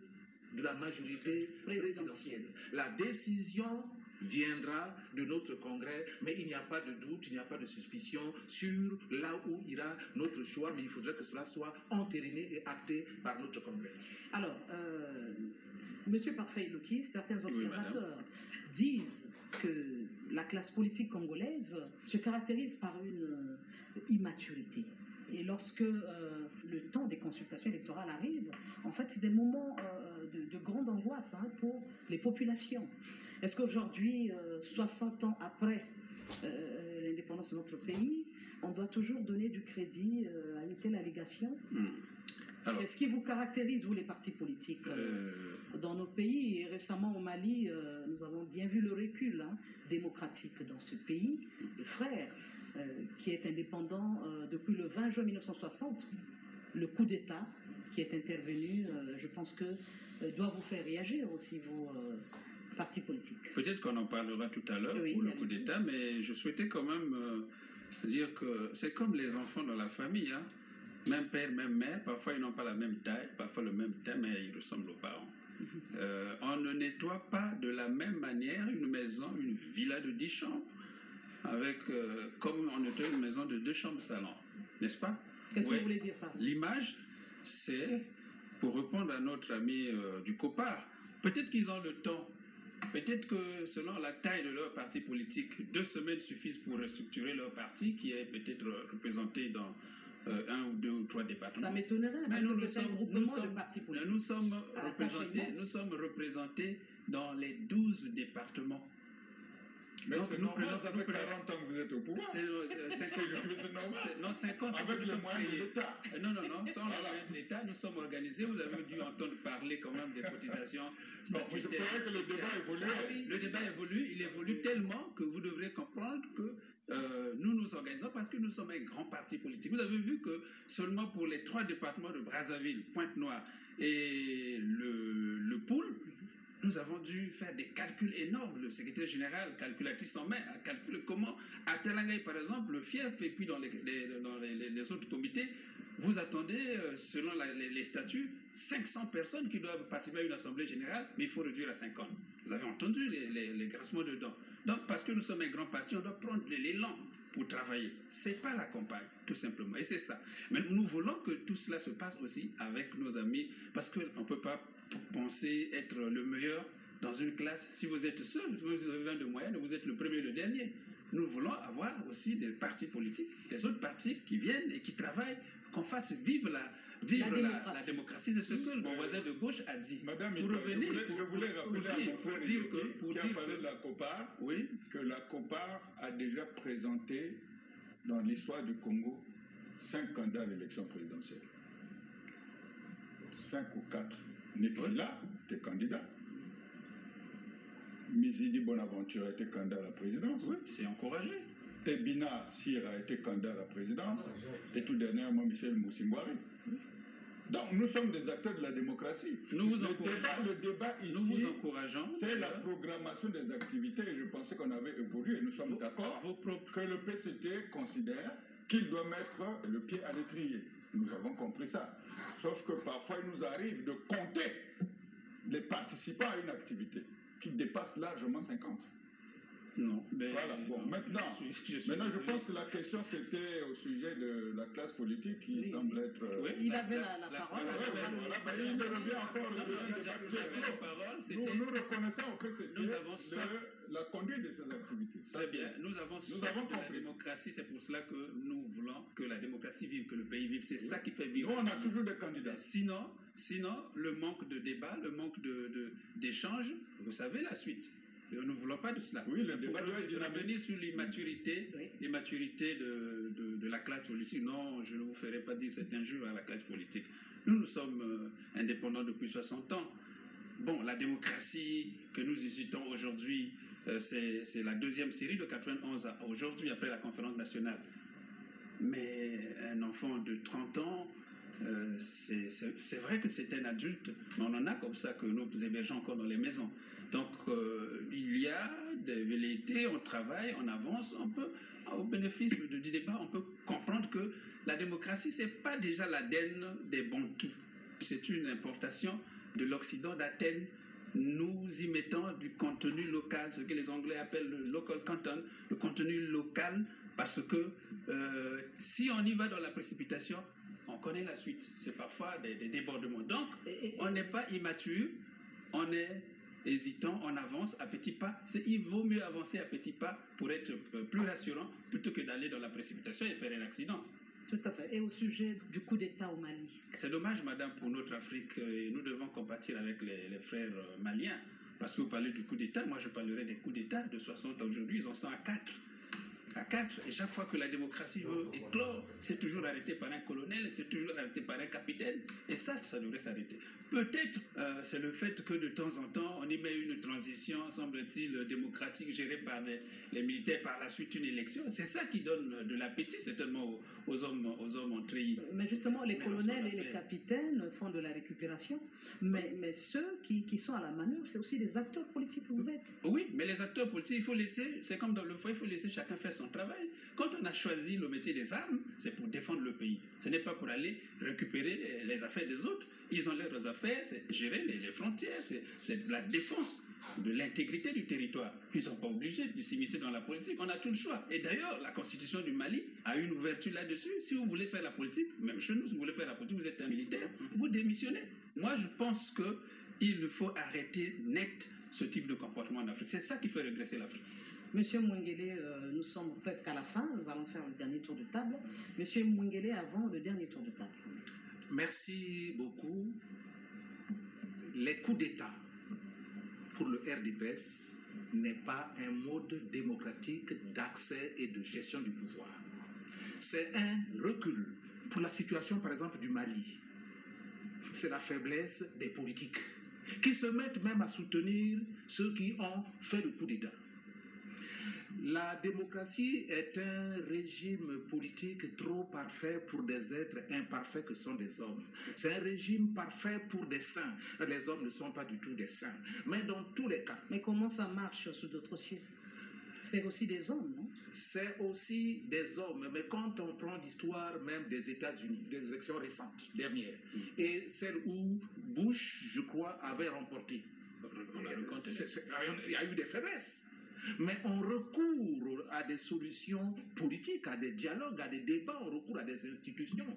de la majorité présidentielle. La décision viendra de notre congrès, mais il n'y a pas de doute, il n'y a pas de suspicion sur là où ira notre choix, mais il faudrait que cela soit entériné et acté par notre congrès. Alors, Monsieur Parfait-Ilouki, certains observateurs disent que la classe politique congolaise se caractérise par une immaturité. Et lorsque le temps des consultations électorales arrive, en fait, c'est des moments de grande angoisse pour les populations. Est-ce qu'aujourd'hui, 60 ans après l'indépendance de notre pays, on doit toujours donner du crédit à une telle allégation? C'est ce qui vous caractérise, vous, les partis politiques dans nos pays. Et récemment, au Mali, nous avons bien vu le recul démocratique dans ce pays. Le frère, qui est indépendant depuis le 20 juin 1960, le coup d'État qui est intervenu, je pense que doit vous faire réagir aussi, vos partis politiques. Peut-être qu'on en parlera tout à l'heure pour le coup d'État, mais je souhaitais quand même dire que c'est comme les enfants dans la famille. Même père, même mère, parfois ils n'ont pas la même taille, parfois le même teint, mais ils ressemblent aux parents. On ne nettoie pas de la même manière une maison, une villa de 10 chambres, avec, comme on nettoie une maison de 2 chambres salon, n'est-ce pas? Qu'est-ce que vous voulez dire par là? L'image, c'est, pour répondre à notre ami du COPAR, peut-être qu'ils ont le temps, peut-être que selon la taille de leur parti politique, 2 semaines suffisent pour restructurer leur parti, qui est peut-être représenté dans 1 ou 2 ou 3 départements. Ça m'étonnerait, parce que c'est un groupement de partis politiques. Nous sommes représentés dans les 12 départements. Mais c'est normal, ça fait 40 ans que vous êtes au pouvoir. C'est normal. Non, 50 ans. Avec les moyens de l'État. Non, sans les moyens de l'État, nous sommes organisés. Vous avez dû entendre parler quand même des cotisations statutaires. Je pense que le débat évolue. Le débat évolue, il évolue tellement que vous devrez comprendre que nous nous organisons parce que nous sommes un grand parti politique. Vous avez vu que seulement pour les 3 départements de Brazzaville, Pointe-Noire et le Poul, nous nous avons dû faire des calculs énormes. Le secrétaire général calculatrice en main a calculé comment, à Telangay par exemple, le fief, et puis dans les autres comités, vous attendez, selon les statuts, 500 personnes qui doivent participer à une assemblée générale, mais il faut réduire à 50. Vous avez entendu les grincements de dents. Donc, parce que nous sommes un grand parti, on doit prendre l'élan pour travailler. Ce n'est pas la campagne, tout simplement. Et c'est ça. Mais nous voulons que tout cela se passe aussi avec nos amis, parce qu'on ne peut pas penser être le meilleur dans une classe. Si vous êtes seul, si vous avez 20 de moyenne, vous êtes le premier et le dernier. Nous voulons avoir aussi des partis politiques, des autres partis qui viennent et qui travaillent, qu'on fasse vivre la démocratie. C'est ce que mon voisin de gauche a dit. Madame, je voulais rappeler à mon frère qui a parlé de la COPAR, que la COPAR a déjà présenté dans l'histoire du Congo 5 candidats à l'élection présidentielle. 5 ou 4. Nekila était candidat. Mizidi Bonaventure a été candidat à la présidence. Oui, c'est encouragé. Ebina Sir a été candidat à la présidence. Et tout dernièrement, Michel Moussingwari. Donc, nous sommes des acteurs de la démocratie. Le débat ici, c'est la programmation des activités. Et je pensais qu'on avait évolué. Nous sommes d'accord que le PCT considère qu'il doit mettre le pied à l'étrier. Nous avons compris ça. Sauf que parfois, il nous arrive de compter les participants à une activité qui dépasse largement 50. Non. Mais voilà. Bon, maintenant, je pense que la question, c'était au sujet de la classe politique qui semble être... il avait la parole. Il revient encore sur nous reconnaissons au PCT la conduite de ces activités. Très bien. Nous avons compris. La démocratie, c'est pour cela que nous voulons que la démocratie vive, que le pays vive. C'est ça qui fait vivre. Nous, on a toujours des candidats. Sinon, le manque de débat, le manque d'échange, vous savez la suite. Nous ne voulons pas de cela. Oui, le débat doit revenir sur l'immaturité de la classe politique. Non, je ne vous ferai pas dire c'est injure à la classe politique. Nous sommes indépendants depuis 60 ans. Bon, la démocratie que nous hésitons aujourd'hui, c'est la deuxième série de 91 à aujourd'hui, après la conférence nationale. Mais un enfant de 30 ans, c'est vrai que c'est un adulte, mais on en a comme ça que nous émergeons encore dans les maisons. Donc, il y a des velléités, on travaille, on avance, on peut, au bénéfice du débat, on peut comprendre que la démocratie, ce n'est pas déjà l'ADN des Bantous. C'est une importation de l'Occident d'Athènes. Nous y mettons du contenu local, ce que les Anglais appellent le local content, le contenu local, parce que si on y va dans la précipitation, on connaît la suite. C'est parfois des débordements. Donc, on n'est pas immature, on est hésitant, on avance à petits pas. Il vaut mieux avancer à petits pas pour être plus rassurant plutôt que d'aller dans la précipitation et faire un accident. Tout à fait. Et au sujet du coup d'État au Mali? C'est dommage, madame, pour notre Afrique. Et nous devons compatir avec les frères maliens. Parce que vous parlez du coup d'État. Moi, je parlerai des coups d'État de 60 à aujourd'hui. Ils en sont à 4. À 4. Et chaque fois que la démocratie veut éclore, c'est toujours arrêté par un colonel, c'est toujours arrêté par un capitaine. Et ça devrait s'arrêter. Peut-être c'est le fait que de temps en temps, on y met une transition, semble-t-il, démocratique gérée par les militaires, par la suite une élection. C'est ça qui donne de l'appétit certainement aux hommes entrés. Mais justement, les colonels et les capitaines font de la récupération. Mais ceux qui sont à la manœuvre, c'est aussi des acteurs politiques que vous êtes. Oui, mais les acteurs politiques, il faut laisser, c'est comme dans le foyer, il faut laisser chacun faire son travail. Quand on a choisi le métier des armes, c'est pour défendre le pays. Ce n'est pas pour aller récupérer les affaires des autres. Ils ont leurs affaires, c'est gérer les frontières, c'est la défense de l'intégrité du territoire. Ils ne sont pas obligés de s'immiscer dans la politique, on a tout le choix. Et d'ailleurs, la constitution du Mali a une ouverture là-dessus. Si vous voulez faire la politique, même chez nous, si vous voulez faire la politique, vous êtes un militaire, vous démissionnez. Moi, je pense qu'il faut arrêter net ce type de comportement en Afrique. C'est ça qui fait régresser l'Afrique. Monsieur Mwengele, nous sommes presque à la fin, nous allons faire le dernier tour de table. Monsieur Mwengele, avant le dernier tour de table. Merci beaucoup. Les coups d'État pour le RDPS n'est pas un mode démocratique d'accès et de gestion du pouvoir. C'est un recul pour la situation, par exemple, du Mali. C'est la faiblesse des politiques qui se mettent même à soutenir ceux qui ont fait le coup d'État. La démocratie est un régime politique trop parfait pour des êtres imparfaits que sont des hommes. C'est un régime parfait pour des saints. Les hommes ne sont pas du tout des saints. Mais dans tous les cas... Mais comment ça marche sous d'autres cieux? C'est aussi des hommes, non? C'est aussi des hommes. Mais quand on prend l'histoire même des États-Unis, des élections récentes, dernières, et celle où Bush, je crois, avait remporté, il y a eu des faiblesses. Mais on recourt à des solutions politiques, à des dialogues, à des débats, on recourt à des institutions.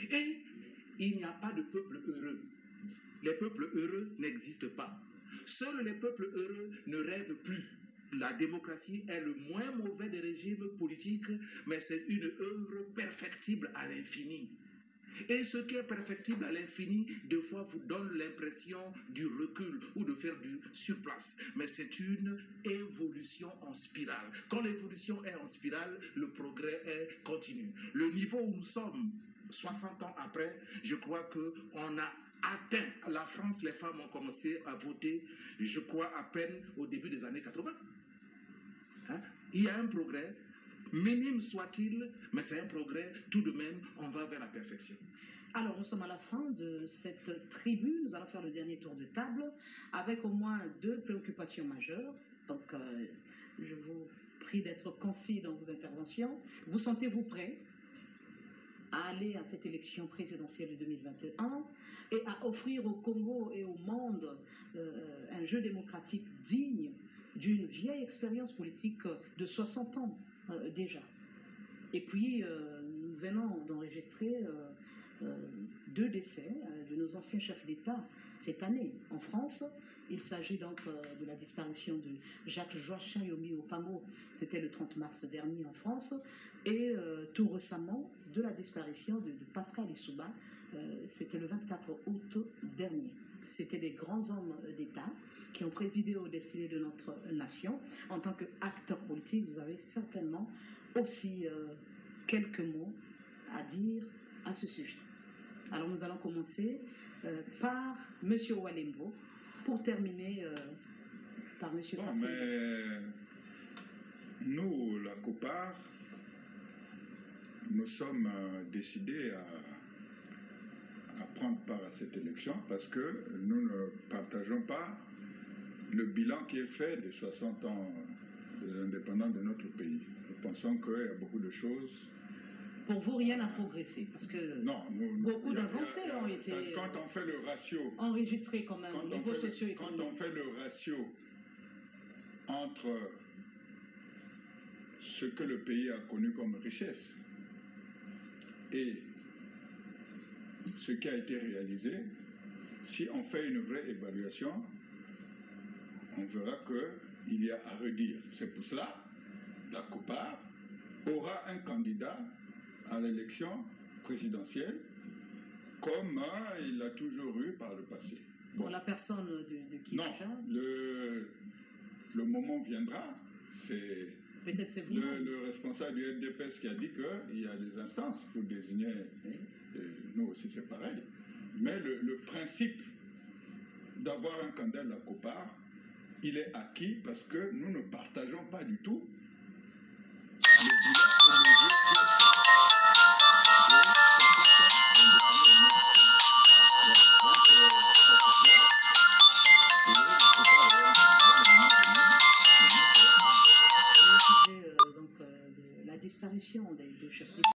Et il n'y a pas de peuple heureux. Les peuples heureux n'existent pas. Seuls les peuples heureux ne rêvent plus. La démocratie est le moins mauvais des régimes politiques, mais c'est une œuvre perfectible à l'infini. Et ce qui est perfectible à l'infini, des fois, vous donne l'impression du recul ou de faire du surplace. Mais c'est une évolution en spirale. Quand l'évolution est en spirale, le progrès est continu. Le niveau où nous sommes, 60 ans après, je crois qu'on a atteint. La France, les femmes ont commencé à voter, je crois, à peine au début des années 80. Hein? Il y a un progrès. Minime soit-il, mais c'est un progrès, tout de même, on va vers la perfection. Alors, nous sommes à la fin de cette tribune. Nous allons faire le dernier tour de table avec au moins 2 préoccupations majeures. Donc, je vous prie d'être concis dans vos interventions. Vous sentez-vous prêt à aller à cette élection présidentielle de 2021 et à offrir au Congo et au monde un jeu démocratique digne d'une vieille expérience politique de 60 ans déjà. Et puis, nous venons d'enregistrer 2 décès de nos anciens chefs d'État cette année en France. Il s'agit donc de la disparition de Jacques-Joachim Yomi Opango, c'était le 30 mars dernier en France, et tout récemment de la disparition de Pascal Lissouba, c'était le 24 août dernier. C'était des grands hommes d'État qui ont présidé aux destinées de notre nation. En tant qu'acteurs politiques, vous avez certainement aussi quelques mots à dire à ce sujet. Alors nous allons commencer par M. Walembo pour terminer par M. Bon, mais nous, la COPAR, nous sommes décidés à prendre part à cette élection parce que nous ne partageons pas le bilan qui est fait de 60 ans de l'indépendance de notre pays. Nous pensons qu'il y a beaucoup de choses. Pour vous, rien n'a progressé parce que non, beaucoup d'avancées ont été quand on fait le ratio, enregistrées quand même au niveau socio-économique. Quand on fait le ratio entre ce que le pays a connu comme richesse et ce qui a été réalisé, si on fait une vraie évaluation, on verra qu'il y a à redire. C'est pour cela la COPAR aura un candidat à l'élection présidentielle comme il l'a toujours eu par le passé. Bon. Pour la personne de qui? Non, le moment viendra. Peut-être c'est vous. Le responsable du FDPS qui a dit qu'il y a des instances pour désigner, nous aussi c'est pareil. Mais le principe d'avoir un candidat de la COPAR, il est acquis parce que nous ne partageons pas du tout le bilan et le la disparition des 2 chefs